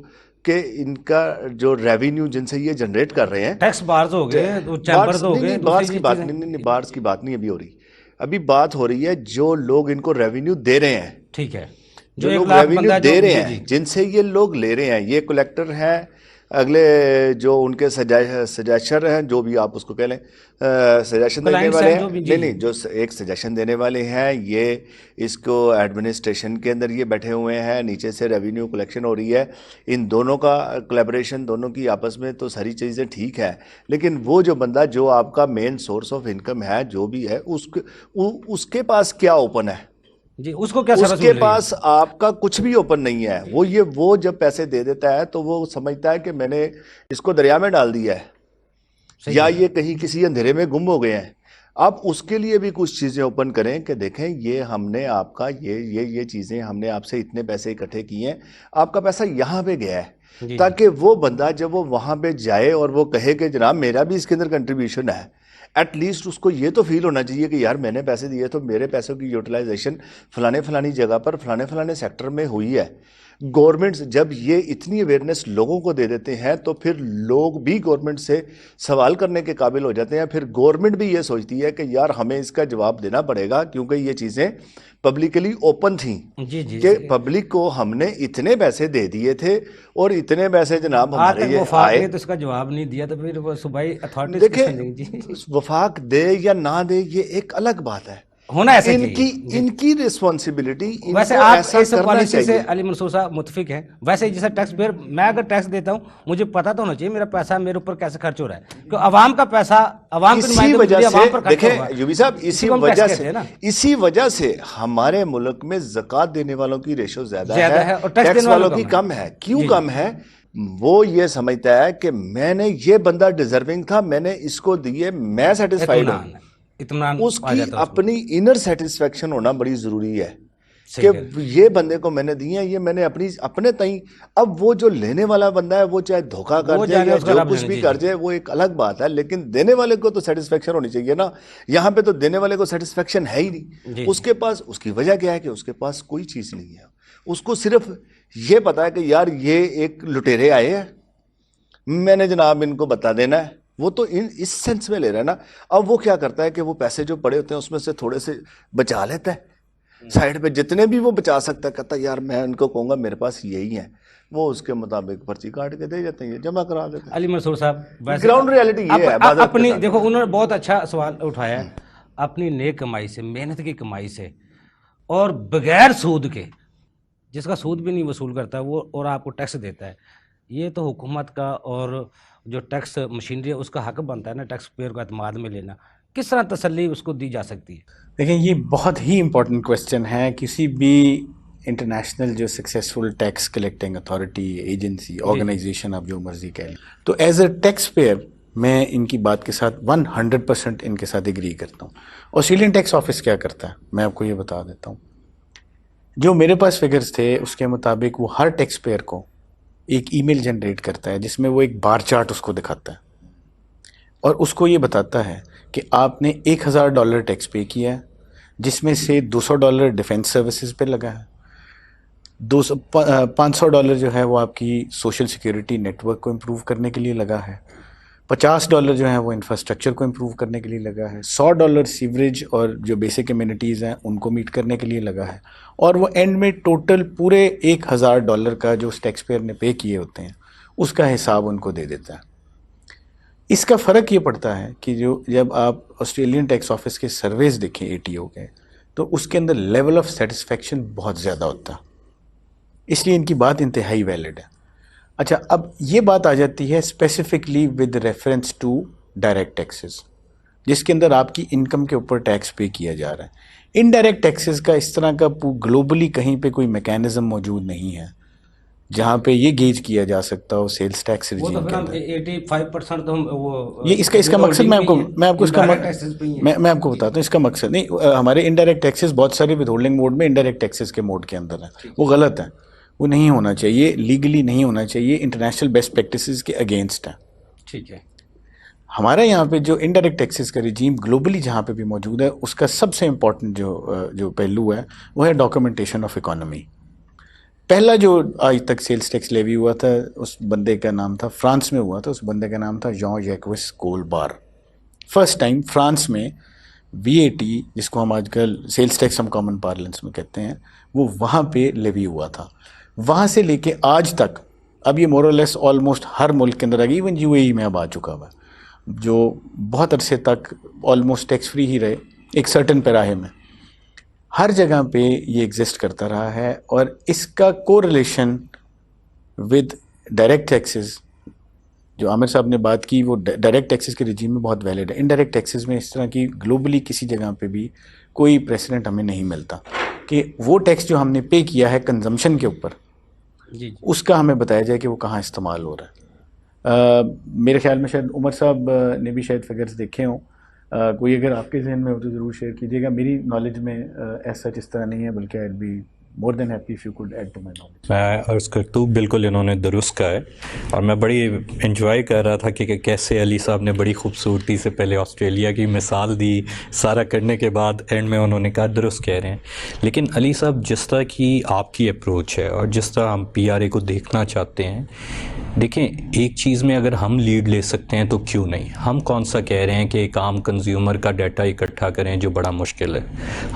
کہ ان کا جو ریونیو جن سے یہ جنریٹ کر رہے ہیں، ٹیکس بارز ہو گئے، چیمبرز ہو گئے، بارز کی بات نہیں، بارز کی بات نہیں ابھی ہو رہی. ابھی بات ہو رہی ہے جو لوگ ان کو ریونیو دے رہے ہیں. ٹھیک ہے، جو لوگ ریونیو دے رہے ہیں، جن سے یہ لوگ لے رہے ہیں، یہ کلیکٹر ہیں، اگلے جو ان کے سجیشر ہیں، جو بھی آپ اس کو کہہ لیں، سجیشن دینے والے ہیں، نہیں جو ایک سجیشن دینے والے ہیں، یہ اس کو ایڈمنسٹریشن کے اندر یہ بیٹھے ہوئے ہیں، نیچے سے ریونیو کلیکشن ہو رہی ہے. ان دونوں کا کولیبریشن، دونوں کی آپس میں تو ساری چیزیں ٹھیک ہے. لیکن وہ جو بندہ جو آپ کا مین سورس آف انکم ہے جو بھی ہے، اس کے پاس کیا اوپن ہے؟ جی اس کو کیا اس کے پاس آپ کا کچھ بھی اوپن نہیں ہے. وہ جب پیسے دے دیتا ہے تو وہ سمجھتا ہے کہ میں نے اس کو دریا میں ڈال دیا ہے یا یہ کہیں کسی اندھیرے میں گم ہو گئے ہیں. آپ اس کے لیے بھی کچھ چیزیں اوپن کریں کہ دیکھیں یہ ہم نے آپ کا یہ چیزیں ہم نے آپ سے اتنے پیسے اکٹھے کیے ہیں، آپ کا پیسہ یہاں پہ گیا ہے، تاکہ وہ بندہ جب وہ وہاں پہ جائے اور وہ کہے کہ جناب میرا بھی اس کے اندر کنٹریبیوشن ہے، ایٹ لیسٹ اس کو یہ تو فیل ہونا چاہیے کہ یار میں نے پیسے دیے تو میرے پیسوں کی یوٹیلائزیشن فلانی جگہ پر فلانے سیکٹر میں ہوئی ہے. گورنمنٹس جب یہ اتنی اویئرنیس لوگوں کو دے دیتے ہیں تو پھر لوگ بھی گورنمنٹ سے سوال کرنے کے قابل ہو جاتے ہیں. پھر گورنمنٹ بھی یہ سوچتی ہے کہ یار ہمیں اس کا جواب دینا پڑے گا، کیونکہ یہ چیزیں پبلکلی اوپن تھیں کہ پبلک کو ہم نے اتنے پیسے دے دیے تھے اور اتنے پیسے جناب ہمارے یہ آئے، تو اس کا جواب نہیں دیا تو پھر وہ صوبائی اتھارٹیز دیکھیں وفاق دے یا نہ دے یہ ایک الگ بات ہے، ہونا ایسا چاہیے، ان کی ریسپانسبلٹی. ویسے آپ اس پالیسی سے علی منصور صاحب متفق ہیں؟ ویسے جیسا ٹیکس پیئر میں اگر ٹیکس دیتا ہوں مجھے پتہ تو ہونا چاہیے میرا پیسہ میرے اوپر کیسے خرچ ہو رہا ہے، کہ عوام کا پیسہ عوام کے اسی وجہ سے دیکھیں یوبی صاحب، اسی وجہ سے ہمارے ملک میں زکوٰۃ دینے والوں کی ریشو زیادہ ہے اور ٹیکس والوں کی کم ہے. کیوں کم ہے؟ وہ یہ سمجھتا ہے کہ میں نے یہ بندہ ڈیزرونگ تھا، میں نے اس کو دیے، میں سیٹسفائیڈ ہوں. اس کی اپنی انر سیٹسفیکشن ہونا بڑی ضروری ہے کہ یہ بندے کو میں نے دیے ہیں، یہ میں نے اپنے تئیں. اب وہ جو لینے والا بندہ ہے وہ چاہے دھوکہ کر جائے یا جو کچھ بھی کر جائے وہ ایک الگ بات ہے، لیکن دینے والے کو تو سیٹسفیکشن ہونی چاہیے نا. یہاں پہ تو دینے والے کو سیٹسفیکشن ہے ہی نہیں. اس کے پاس، اس کی وجہ کیا ہے کہ اس کے پاس کوئی چیز نہیں ہے، اس کو صرف یہ پتا ہے کہ یار یہ ایک لٹیرے آئے ہیں، میں نے جناب ان کو بتا دینا ہے. وہ تو اس سینس میں لے رہا ہے نا. اب وہ کیا کرتا ہے کہ وہ پیسے جو پڑے ہوتے ہیں اس میں سے تھوڑے سے بچا لیتا ہے سائڈ پہ، جتنے بھی وہ بچا سکتا ہے. کہتا ہے یار میں ان کو کہوں گا میرے پاس یہی ہے، وہ اس کے مطابق پرچی کاٹ کے دے جاتے ہیں، جمع کرا دیتے ہیں. علی منصور صاحب گراؤنڈ ریالٹی یہ ہے. اپنی دیکھو انہوں نے بہت اچھا سوال اٹھایا ہے. اپنی نیک کمائی سے, محنت کی کمائی سے, اور بغیر سود کے, جس کا سود بھی نہیں وصول کرتا وہ اور آپ کو ٹیکس دیتا ہے, یہ تو حکومت کا اور جو ٹیکس مشینری ہے اس کا حق بنتا ہے نا ٹیکس پیئر کو اعتماد میں لینا. کس طرح تسلی اس کو دی جا سکتی ہے؟ دیکھیں یہ بہت ہی امپورٹنٹ کویسچن ہے. کسی بھی انٹرنیشنل جو successful tax collecting authority, agency, organisation, آپ جو مرضی کہہ لیں, تو ایز اے ٹیکس پیئر میں ان کی بات کے ساتھ 100% ان کے ساتھ ایگری کرتا ہوں. آسٹریلین ٹیکس آفس کیا کرتا ہے میں آپ کو یہ بتا دیتا ہوں. جو میرے پاس فگرز تھے اس کے مطابق وہ ہر ٹیکس پیئر کو ایک ای میل جنریٹ کرتا ہے جس میں وہ ایک بار چارٹ اس کو دکھاتا ہے اور اس کو یہ بتاتا ہے کہ آپ نے $1000 ٹیکس پے کیا ہے, جس میں سے $200 ڈیفینس سروسز پہ لگا ہے, $500 جو ہے وہ آپ کی سوشل سیکیورٹی نیٹ ورک کو امپروو کرنے کے لیے لگا ہے, $50 جو ہے وہ انفراسٹرکچر کو امپروو کرنے کے لیے لگا ہے, $100 سیوریج اور جو بیسک کمیونٹیز ہیں ان کو میٹ کرنے کے لیے لگا ہے, اور وہ اینڈ میں ٹوٹل پورے $1000 کا جو اس ٹیکس پیئر نے پے کیے ہوتے ہیں اس کا حساب ان کو دے دیتا ہے. اس کا فرق یہ پڑتا ہے کہ جب آپ آسٹریلین ٹیکس آفس کے سرویز دیکھیں ATO کے, تو اس کے اندر لیول آف سیٹسفیکشن بہت زیادہ ہوتا ہے, اس لیے ان کی بات انتہائی ویلڈ ہے. اچھا, اب یہ بات آ جاتی ہے specifically with reference to direct taxes, جس کے اندر آپ کی انکم کے اوپر ٹیکس پے کیا جا رہا ہے. انڈائریکٹ ٹیکسز کا اس طرح کا گلوبلی کہیں پہ کوئی میکینزم موجود نہیں ہے جہاں پہ یہ گیج کیا جا سکتا ہو سیلز ٹیکس ریجیم کے اندر. 85% تو وہ یہ اس کا مقصد میں آپ کو بتاتا ہوں. اس کا مقصد نہیں, ہمارے انڈائریکٹ ٹیکسز بہت سارے ود ہولڈنگ موڈ میں انڈائریکٹ ٹیکسز کے موڈ کے اندر ہیں, وہ غلط ہے, وہ نہیں ہونا چاہیے, لیگلی نہیں ہونا چاہیے, انٹرنیشنل بیسٹ پریکٹسز کے اگینسٹ ہے. ٹھیک ہے. ہمارے یہاں پہ جو انڈائریکٹ ٹیکسز کا رجیم گلوبلی جہاں پہ بھی موجود ہے اس کا سب سے امپورٹنٹ جو پہلو ہے وہ ہے ڈاکومنٹیشن آف اکانومی. پہلا جو آج تک سیلز ٹیکس لیوی ہوا تھا اس بندے کا نام تھا, فرانس میں ہوا تھا, اس بندے کا نام تھا جان جیکوس کولبار. فرسٹ ٹائم فرانس میں VAT جس کو ہم آج کل سیلز ٹیکس ہم کامن پارلنس میں کہتے ہیں وہ وہاں پہ لیوی ہوا تھا. وہاں سے لے کے آج تک اب یہ مور اور لیس آلموسٹ ہر ملک کے اندر آ گئی, ایون UAE میں اب آ چکا ہوا جو بہت عرصے تک آلموسٹ ٹیکس فری ہی رہے ایک سرٹن پیراہے میں. ہر جگہ پہ یہ ایگزسٹ کرتا رہا ہے اور اس کا کو ریلیشن ود ڈائریکٹ ٹیکسز جو عامر صاحب نے بات کی وہ ڈائریکٹ ٹیکسز کے رجیم میں بہت ویلڈ ہے. انڈائریکٹ ٹیکسز میں اس طرح کی گلوبلی کسی جگہ پہ بھی کوئی پریسیڈنٹ ہمیں نہیں ملتا کہ وہ ٹیکس جو ہم نے پے کیا ہے کنزمپشن کے اوپر اس کا ہمیں بتایا جائے کہ وہ کہاں استعمال ہو رہا ہے. میرے خیال میں شاید عمر صاحب نے بھی شاید فگرز دیکھے ہوں, کوئی اگر آپ کے ذہن میں ہو تو ضرور شیئر کیجیے گا. میری نالج میں ایز سچ اس طرح نہیں ہے, بلکہ I'd be more than happy if you could add to my knowledge. میں عرض کرتا ہوں بالکل انہوں نے درست کہا ہے, اور میں بڑی انجوائے کر رہا تھا کہ کیسے علی صاحب نے بڑی خوبصورتی سے پہلے آسٹریلیا کی مثال دی, سارا کرنے کے بعد اینڈ میں انہوں نے کہا درست کہہ رہے ہیں. لیکن علی صاحب جس طرح کی آپ کی اپروچ ہے اور جس طرح ہم PRA کو دیکھنا چاہتے ہیں, دیکھیں ایک چیز میں اگر ہم لیڈ لے سکتے ہیں تو کیوں نہیں. ہم کون سا کہہ رہے ہیں کہ ایک عام کنزیومر کا ڈیٹا اکٹھا کریں جو بڑا مشکل ہے,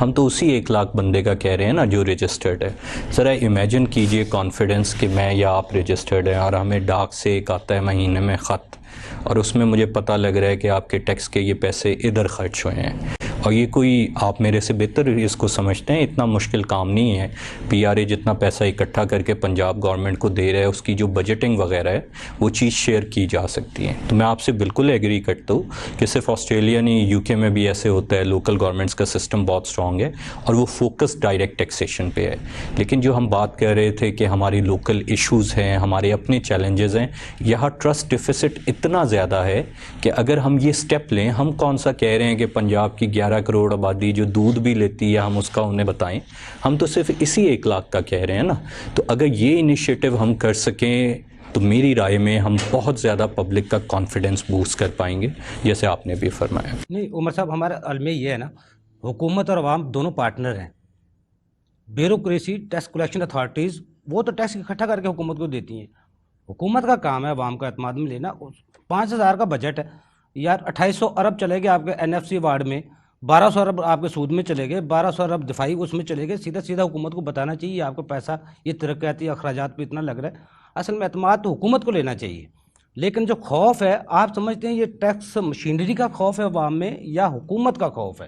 ہم تو اسی 1 لاکھ بندے کا کہہ رہے ہیں نا جو رجسٹرڈ ہے. ذرا امیجن کیجئے کانفیڈنس کہ میں یا آپ رجسٹرڈ ہیں اور ہمیں ڈاک سے ایک آتا ہے مہینے میں خط, اور اس میں مجھے پتہ لگ رہا ہے کہ آپ کے ٹیکس کے یہ پیسے ادھر خرچ ہوئے ہیں. اور یہ کوئی آپ میرے سے بہتر اس کو سمجھتے ہیں, اتنا مشکل کام نہیں ہے. PRA جتنا پیسہ اکٹھا کر کے پنجاب گورنمنٹ کو دے رہا ہے اس کی جو بجٹنگ وغیرہ ہے وہ چیز شیئر کی جا سکتی ہے. تو میں آپ سے بالکل ایگری کرتا ہوں کہ صرف آسٹریلیا نہیں, UK میں بھی ایسے ہوتا ہے. لوکل گورنمنٹس کا سسٹم بہت اسٹرانگ ہے اور وہ فوکس ڈائریکٹ ٹیکسیشن پہ ہے. لیکن جو ہم بات کر رہے تھے کہ ہماری لوکل ایشوز ہیں, ہمارے اپنے چیلنجز ہیں, یہاں ٹرسٹ ڈیفیسٹ اتنا زیادہ ہے کہ اگر ہم یہ سٹیپ لیں, ہم کون سا کہہ رہے ہیں کہ پنجاب کی 11 کروڑ آبادی جو دودھ بھی لیتی ہے ہم اس کا انہیں بتائیں, ہم تو صرف اسی 1 لاکھ کا کہہ رہے ہیں نا. تو اگر یہ انیشیٹو ہم کر سکیں تو میری رائے میں ہم بہت زیادہ پبلک کا کانفیڈنس بوسٹ کر پائیں گے, جیسے آپ نے بھی فرمایا. نہیں عمر صاحب, ہمارا المیہ یہ ہے نا, حکومت اور عوام دونوں پارٹنر ہیں. بیوروکریسی ٹیکس کلیکشن اتھارٹیز وہ تو ٹیکس اکٹھا کر کے حکومت کو دیتی ہیں. حکومت کا کام ہے عوام کا اعتماد میں لینا. 5000 کا بجٹ ہے یار, 2800 ارب چلے گئے آپ کے NFC وارڈ میں, 1200 ارب آپ کے سود میں چلے گئے, 1200 ارب دفاعی اس میں چلے گئے. سیدھا سیدھا حکومت کو بتانا چاہیے آپ کا پیسہ یہ ترقیاتی اخراجات پہ اتنا لگ رہا ہے. اصل میں اعتماد تو حکومت کو لینا چاہیے. لیکن جو خوف ہے آپ سمجھتے ہیں یہ ٹیکس مشینری کا خوف ہے عوام میں یا حکومت کا خوف ہے؟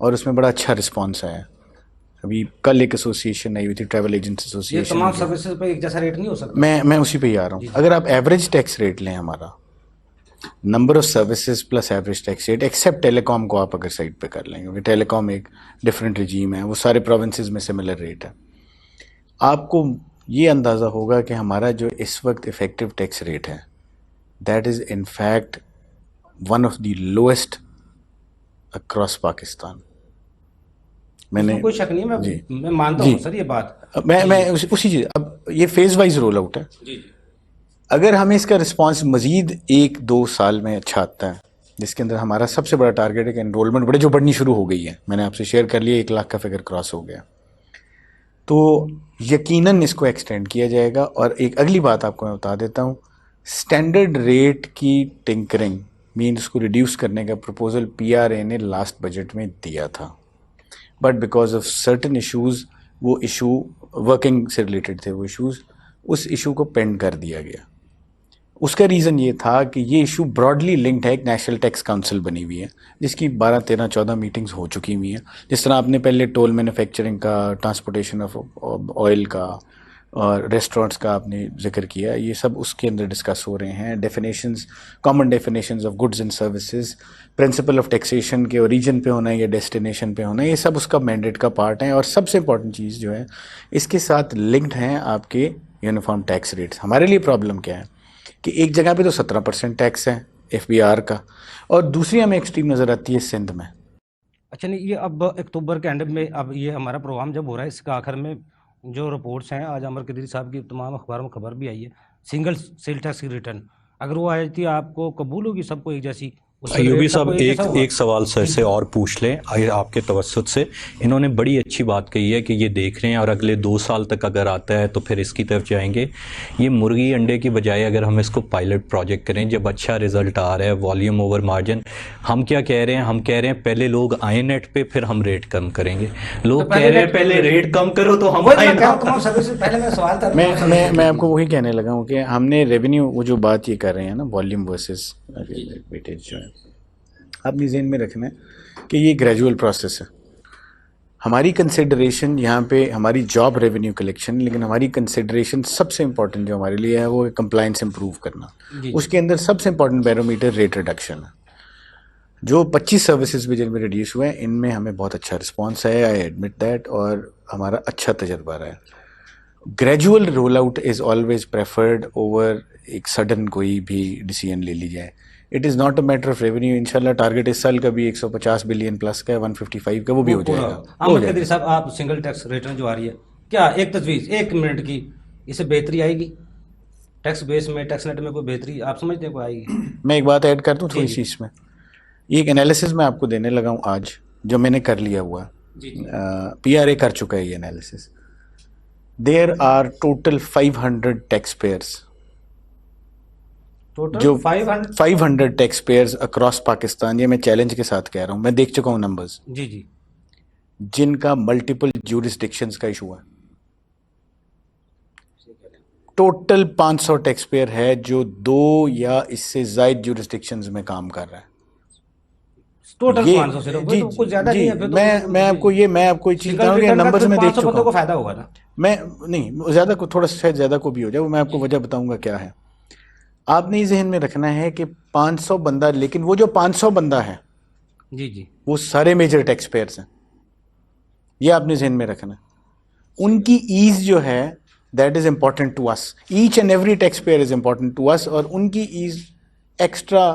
اور اس میں بڑا اچھا رسپانس آیا. ابھی کل ایک ایسوسیشن آئی ہوئی تھی, ٹریول ایجنٹس یہ ایسوسیشن. تمام سروسز پہ ایک جیسا ریٹ نہیں ہو سکتا؟ میں اسی پہ ہی آ رہا ہوں. اگر آپ ایوریج ٹیکس ریٹ لیں ہمارا, number of services plus average tax rate, except telecom کو آپ اگر سائڈ پہ کر لیں, کیونکہ ٹیلی کام ایک ڈفرینٹ رجیم ہے, وہ سارے پروونسز میں سملر ریٹ ہے, آپ کو یہ اندازہ ہوگا کہ ہمارا جو اس وقت افیکٹو ٹیکس ریٹ ہے that is in fact one of the lowest across Pakistan. میں نے کوئی شک نہیں ہے, میں مانتا ہوں سر یہ بات. میں اسی چیز, اب یہ فیز وائز رول آؤٹ ہے. جی اگر ہمیں اس کا رسپانس مزید 1-2 سال میں اچھا آتا ہے, جس کے اندر ہمارا سب سے بڑا ٹارگیٹ ہے کہ انرولمنٹ بڑھنی شروع ہو گئی ہے, میں نے آپ سے شیئر کر لیا 1 لاکھ کا فگر کراس ہو گیا, تو یقیناً اس کو ایکسٹینڈ کیا جائے گا. اور ایک اگلی بات آپ کو میں بتا دیتا ہوں, اسٹینڈرڈ ریٹ کی ٹنکرنگ مین اس کو ریڈیوس کرنے کا پروپوزل PRA نے لاسٹ بجٹ میں دیا تھا, but because of certain issues, وہ ایشو ورکنگ سے ریلیٹڈ تھے, وہ ایشوز, اس ایشو کو پینڈ کر دیا گیا. اس کا ریزن یہ تھا کہ یہ ایشو براڈلی لنکڈ ہے, ایک نیشنل ٹیکس کاؤنسل بنی ہوئی ہے جس کی 12, 13, 14 میٹنگز ہو چکی ہوئی ہیں. جس طرح آپ نے پہلے ٹول مینوفیکچرنگ کا, ٹرانسپورٹیشن آف آئل کا اور ریسٹورینٹس کا آپ نے ذکر کیا, یہ سب اس کے اندر ڈسکس ہو رہے ہیں. Definitions, common definitions of goods and services, principle of taxation کے اوریجن پہ ہونا ہے یا ڈیسٹینیشن پہ ہونا ہے, یہ سب اس کا مینڈیٹ کا پارٹ ہے. اور سب سے امپورٹنٹ چیز جو ہے اس کے ساتھ لنکڈ ہیں آپ کے یونیفارم ٹیکس ریٹس. ہمارے لیے پرابلم کیا ہے کہ ایک جگہ پہ تو 17% ٹیکس ہے FBR کا, اور دوسری ہمیں ایکسٹریم نظر آتی ہے سندھ میں. اچھا نہیں, یہ اب اکتوبر کے اینڈ میں, اب یہ ہمارا پروگرام جب ہو رہا ہے اس کا آخر میں جو رپورٹس ہیں, آج عمر قدری صاحب کی تمام اخباروں میں خبر بھی آئی ہے, سنگل سیل ٹیکس کی ریٹرن اگر وہ آئی تھی آپ کو قبول ہوگی سب کو ایک جیسی؟ ایوبی صاحب ایک سوال سر سے اور پوچھ لیں آپ کے توسط سے. انہوں نے بڑی اچھی بات کہی ہے کہ یہ دیکھ رہے ہیں اور اگلے 2 سال تک اگر آتا ہے تو پھر اس کی طرف جائیں گے. یہ مرغی انڈے کی بجائے اگر ہم اس کو پائلٹ پروجیکٹ کریں, جب اچھا رزلٹ آ رہا ہے, والیوم اوور مارجن, ہم کیا کہہ رہے ہیں, ہم کہہ رہے ہیں پہلے لوگ آئیں نیٹ پہ, پھر ہم ریٹ کم کریں گے. لوگ کہہ رہے ہیں پہلے ریٹ کم کرو تو ہم میں آپ کو وہی کہنے لگا ہوں کہ ہم نے ریونیو, وہ جو بات یہ کر رہے ہیں نا والیوم ورسز ویٹیج, جو ہے آپ نے ذہن میں رکھنا ہے کہ یہ گریجول پروسیس ہے. ہماری کنسیڈریشن یہاں پہ ہماری جاب ریونیو کلیکشن, لیکن ہماری کنسیڈریشن سب سے امپورٹنٹ جو ہمارے لیے ہے وہ کمپلائنس امپروو کرنا. اس کے اندر سب سے امپورٹنٹ بیرومیٹر ریٹ ریڈکشن ہے. جو 25 سروسز بھی جن میں ریڈیوس ہوئے ہیں, ان میں ہمیں بہت اچھا رسپانس ہے, آئی ایڈمٹ دیٹ, اور ہمارا اچھا تجربہ رہا ہے. Gradual roll out is always preferred over ایک سڈن کوئی بھی ڈیسیژن لے لی جائے. It is not a matter of revenue. انشاءاللہ ٹارگیٹ اس سال کا بھی 150 بلین پلس کا ہے, 155 کا, وہ بھی ہو جائے گا. عامر قدری صاحب, آپ سنگل ٹیکس ریٹرن جو آ رہی ہے, کیا ایک تجویز 1 منٹ کی, اسے بہتری آئے گی ٹیکس بیس میں, ٹیکس نیٹ میں کوئی بہتری آپ سمجھتے ہیں کوئی آئے گی؟ میں ایک بات ایڈ کر دوں تھوڑی سی اس میں. یہ ایک انالیسز میں آپ کو دینے لگا ہوں آج, جو میں نے کر لیا ہوا, PRA کر چکا ہے یہ analysis. There are total 500 taxpayers, جو 500 ٹیکس پیئرز اکراس پاکستان, یہ میں چیلنج کے ساتھ کہہ رہا ہوں, میں دیکھ چکا ہوں نمبرز, جی جن کا ملٹیپل جورسڈکشنز کا ایشو ہے. ٹوٹل 500 ٹیکس پیئر ہے جو 2 یا اس سے زائد جورسڈکشنز میں کام کر رہا ہے. ٹوٹل 500 صرف, وہ تو کچھ زیادہ نہیں ہے. میں آپ کو یہ چیز بتا رہا ہوں کہ نمبرز میں دیکھ چکا ہوں. کو فائدہ ہوگا نا, میں نہیں زیادہ کو, تھوڑا شاید زیادہ کو بھی ہو جائے, وہ میں آپ کو وجہ بتاؤں گا کیا ہے. آپ نے یہ ذہن میں رکھنا ہے کہ 500 بندہ, لیکن وہ جو 500 بندہ ہے جی وہ سارے میجر ٹیکس پیئرز ہیں, یہ آپ نے ذہن میں رکھنا ہے. ان کی ایز جو ہے that is important to us, each and every tax payer is important to us, اور ان کی ایز ایکسٹرا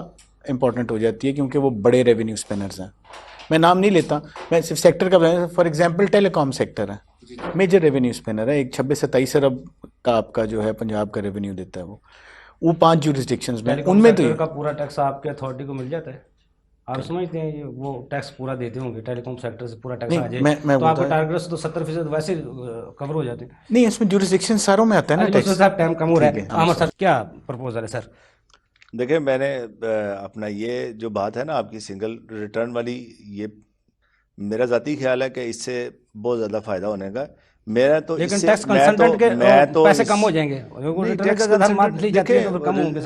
امپورٹنٹ ہو جاتی ہے کیونکہ وہ بڑے ریونیو اسپینرز ہیں. میں نام نہیں لیتا, میں صرف سیکٹر کا بتاؤں. For example telecom sector ہے, میجر ریونیو اسپینر ہے, ایک 26-27 ارب کا آپ کا جو ہے پنجاب کا ریونیو دیتا ہے, وہ 5 جورسڈکشنز میں, ان میں تو کا پورا ٹیکس آپ کے اتھارٹی کو مل جاتا ہے. آپ سمجھتے ہیں یہ وہ ٹیکس پورا دیتے ہوں گے, ٹیلی کام سیکٹر سے پورا ٹیکس آ جائے تو آپ کا ٹارگیٹ سے تو 70% ویسے کور ہو جاتے ہیں. نہیں, اس میں جورسڈکشن ساروں میں آتا ہے نا ٹیکس. صاحب ٹائم کم ہو رہا ہے. احمد صاحب کیا پرپوزل ہے سر؟ دیکھیں, میں نے اپنا یہ جو بات ہے نا آپ کی سنگل ریٹرن والی, یہ میرا ذاتی خیال ہے کہ اس سے بہت زیادہ فائدہ ہونے کا. میرا تو لیکن اس سے ٹیکس کنسلٹنٹ کے پیسے کم ہو جائیں گے،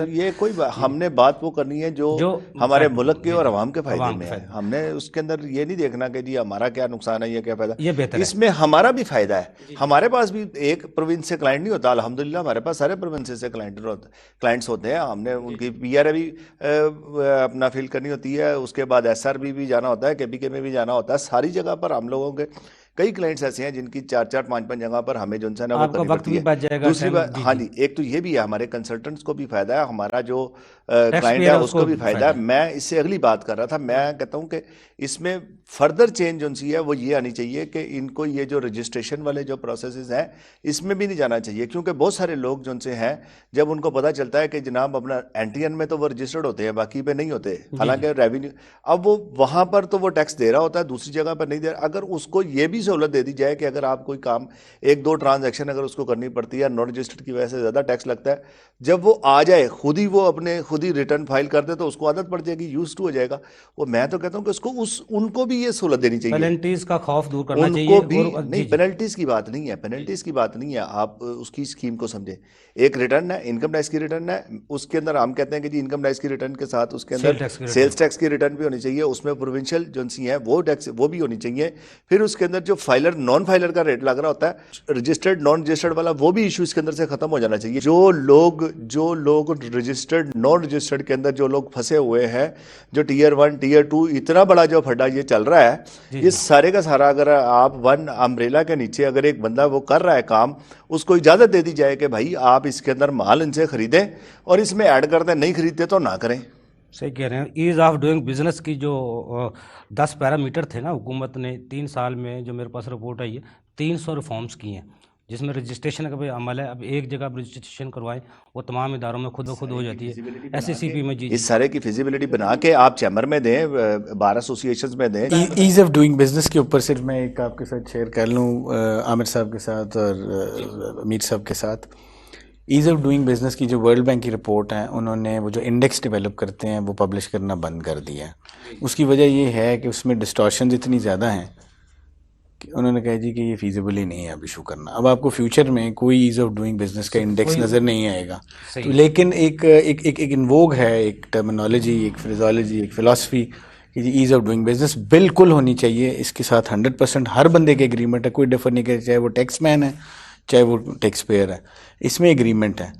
یہ کوئی ہم نے بات وہ کرنی ہے جو ہمارے ملک کے اور عوام کے فائدے میں ہے. ہم نے اس کے اندر یہ نہیں دیکھنا کہ جی ہمارا کیا نقصان ہے یا کیا فائدہ. اس میں ہمارا بھی فائدہ ہے. ہمارے پاس بھی ایک پروونس سے کلائنٹ نہیں ہوتا، الحمدللہ ہمارے پاس سارے پروونس سے کلائنٹس ہوتے ہیں. ہم نے ان کی پی آر اے بھی اپنا فل کرنی ہوتی ہے، اس کے بعد ایس آر بی بھی جانا ہوتا ہے، کے پی کے میں بھی جانا ہوتا ہے. ساری جگہ پر ہم لوگوں کے کئی کلائنٹس ایسے ہیں جن کی 4-4 5-5 جگہ پر ہمیں جو ہے نا وہ کرنی پڑتی ہے. دوسری بات ہاں جی، ایک تو یہ بھی ہے ہمارے کنسلٹنٹس کو بھی فائدہ ہے، ہمارا جو کلائنٹ ہے اس کو بھی فائدہ ہے. میں اس سے اگلی بات کر رہا تھا، میں کہتا ہوں کہ اس میں فردر چینج جو سی ہے وہ یہ آنی چاہیے کہ ان کو یہ جو رجسٹریشن والے جو پروسیسز ہیں اس میں بھی نہیں جانا چاہیے، کیونکہ بہت سارے لوگ جو ان سے ہیں جب ان کو پتہ چلتا ہے کہ جناب اپنا این ٹی این میں تو وہ رجسٹرڈ ہوتے ہیں، باقی پہ نہیں ہوتے، حالانکہ ریونیو اب وہ وہاں پر تو وہ ٹیکس دے رہا ہوتا ہے، دوسری جگہ پر نہیں دے رہا. اگر اس کو یہ بھی سہولت دے دی جائے کہ اگر آپ کوئی کام 1-2 ٹرانزیکشن اگر اس کو کرنی پڑتی ہے نان رجسٹرڈ کی وجہ سے زیادہ ٹیکس لگتا ہے، جب وہ آ جائے خود ہی وہ اپنے خود ہی ریٹرن فائل کر دے تو اس کو عادت پڑ جائے گی، یوز ٹو ہو جائے گا. وہ میں تو کہتا ہوں کہ اس کو ان کو بھی یہ سہولت دینی چاہیے، پینلٹیز کا خوف دور کرنا ان چاہیے. کو بھی نہیں، پینلٹیز کی بات نہیں ہے، پینلٹیز کی بات نہیں ہے. آپ اس کی اسکیم کو سمجھیں. ایک ریٹرن ہے، انکم ٹیکس کی ریٹرن ہے، اس کے اندر ہم کہتے ہیں کہ جی انکم ٹیکس کی ریٹرن کے ساتھ اس کے اندر سیلز ٹیکس کی ریٹرن بھی ہونی چاہیے، اس میں پروونشل جو سی ہیں وہ ٹیکس وہ بھی ہونی چاہیے. پھر اس کے اندر جو فائلر نان فائلر کا ریٹ لگ رہا ہوتا ہے رجسٹرڈ نان رجسٹرڈ والا، وہ بھی ایشو اس کے اندر سے ختم ہو جانا چاہیے. جو لوگ رجسٹرڈ نان رجسٹرڈ کے اندر جو لوگ پھنسے ہوئے ہیں، جو ٹیئر 1 ٹیئر 2 اتنا بڑا جو پھڈا یہ چل رہا ہے، یہ سارے کا سارا اگر آپ ون امبریلا کے نیچے اگر ایک بندہ وہ کر رہا ہے کام، اس کو اجازت دے دی جائے کہ بھائی آپ اس کے اندر مال ان سے خریدیں اور اس میں ایڈ کر دیں، نہیں خریدتے تو نہ کریں. صحیح کہہ رہے ہیں. ایز آف ڈوئنگ بزنس کی جو 10 پیرامیٹر تھے نا، حکومت نے 3 سال میں جو میرے پاس رپورٹ آئی ہے 300 ریفارمز کی ہیں، جس میں رجسٹریشن کا بھی عمل ہے. اب ایک جگہ آپ رجسٹریشن کروائیں وہ تمام اداروں میں خود بخود ہو جاتی ہے. ایس سی سی پی میں جی اس سارے کی فیزیبلٹی بنا کے آپ چیمبر میں دیں، بار ایسوسیشنز میں دیں. ایز آف ڈوئنگ بزنس کے اوپر صرف میں ایک آپ کے ساتھ شیئر کر لوں، عامر صاحب کے ساتھ اور امیر صاحب کے ساتھ. ایز آف ڈوئنگ بزنس کی جو ورلڈ بینک کی رپورٹ ہیں، انہوں نے وہ جو انڈیکس ڈیولپ کرتے ہیں وہ پبلش کرنا بند کر دیا ہے. اس کی وجہ یہ ہے کہ اس میں ڈسٹارشنز اتنی زیادہ ہیں کہ انہوں نے کہا جی کہ یہ فیزیبل ہی نہیں ہے اب ایشو کرنا. اب آپ کو فیوچر میں کوئی ایز آف ڈوئنگ بزنس کا انڈیکس نظر نہیں آئے گا. لیکن ایک انووگ ہے، ایک ٹرمینالوجی، ایک فریزالوجی، ایک فلاسفی کہ جی ایز آف ڈوئنگ بزنس بالکل ہونی چاہیے. اس کے ساتھ 100% ہر بندے کے اگریمنٹ ہے، کوئی ڈفر نہیں کرے، چاہے وہ ٹیکس مین ہے چاہے وہ ٹیکس پیئر ہے، اس میں اگریمنٹ ہے.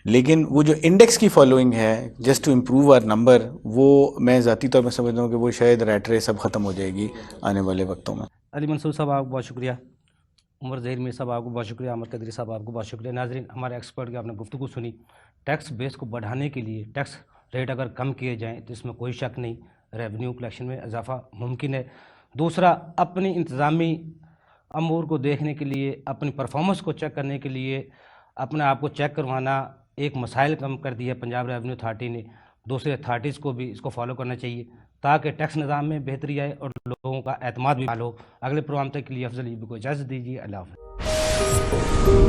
لیکن وہ جو انڈیکس کی فالوئنگ ہے just to improve our number, وہ میں ذاتی طور پہ سمجھتا ہوں کہ وہ شاید ریٹ ریس اب ختم ہو جائے گی آنے والے وقتوں میں. علی منصور صاحب آپ کو بہت شکریہ، عمر ظہیر میر صاحب آپ کو بہت شکریہ، عامر قدری صاحب آپ کو بہت شکریہ. ناظرین، ہمارے ایکسپرٹ کی آپ نے گفتگو سنی. ٹیکس بیس کو بڑھانے کے لیے ٹیکس ریٹ اگر کم کیے جائیں تو اس میں کوئی شک نہیں ریونیو کلیکشن میں اضافہ ممکن ہے. دوسرا، اپنی انتظامی امور کو دیکھنے کے لیے، اپنی پرفارمنس کو چیک کرنے کے لیے اپنے آپ کو چیک کروانا ایک مسائل کم کر دیا پنجاب ریونیو اتھارٹی نے. دوسرے اتھارٹیز کو بھی اس کو فالو کرنا چاہیے تاکہ ٹیکس نظام میں بہتری آئے اور لوگوں کا اعتماد بھی بحال ہو. اگلے پروگرام تک کے لیے افضل کو اجازت دیجیے. اللہ حافظ.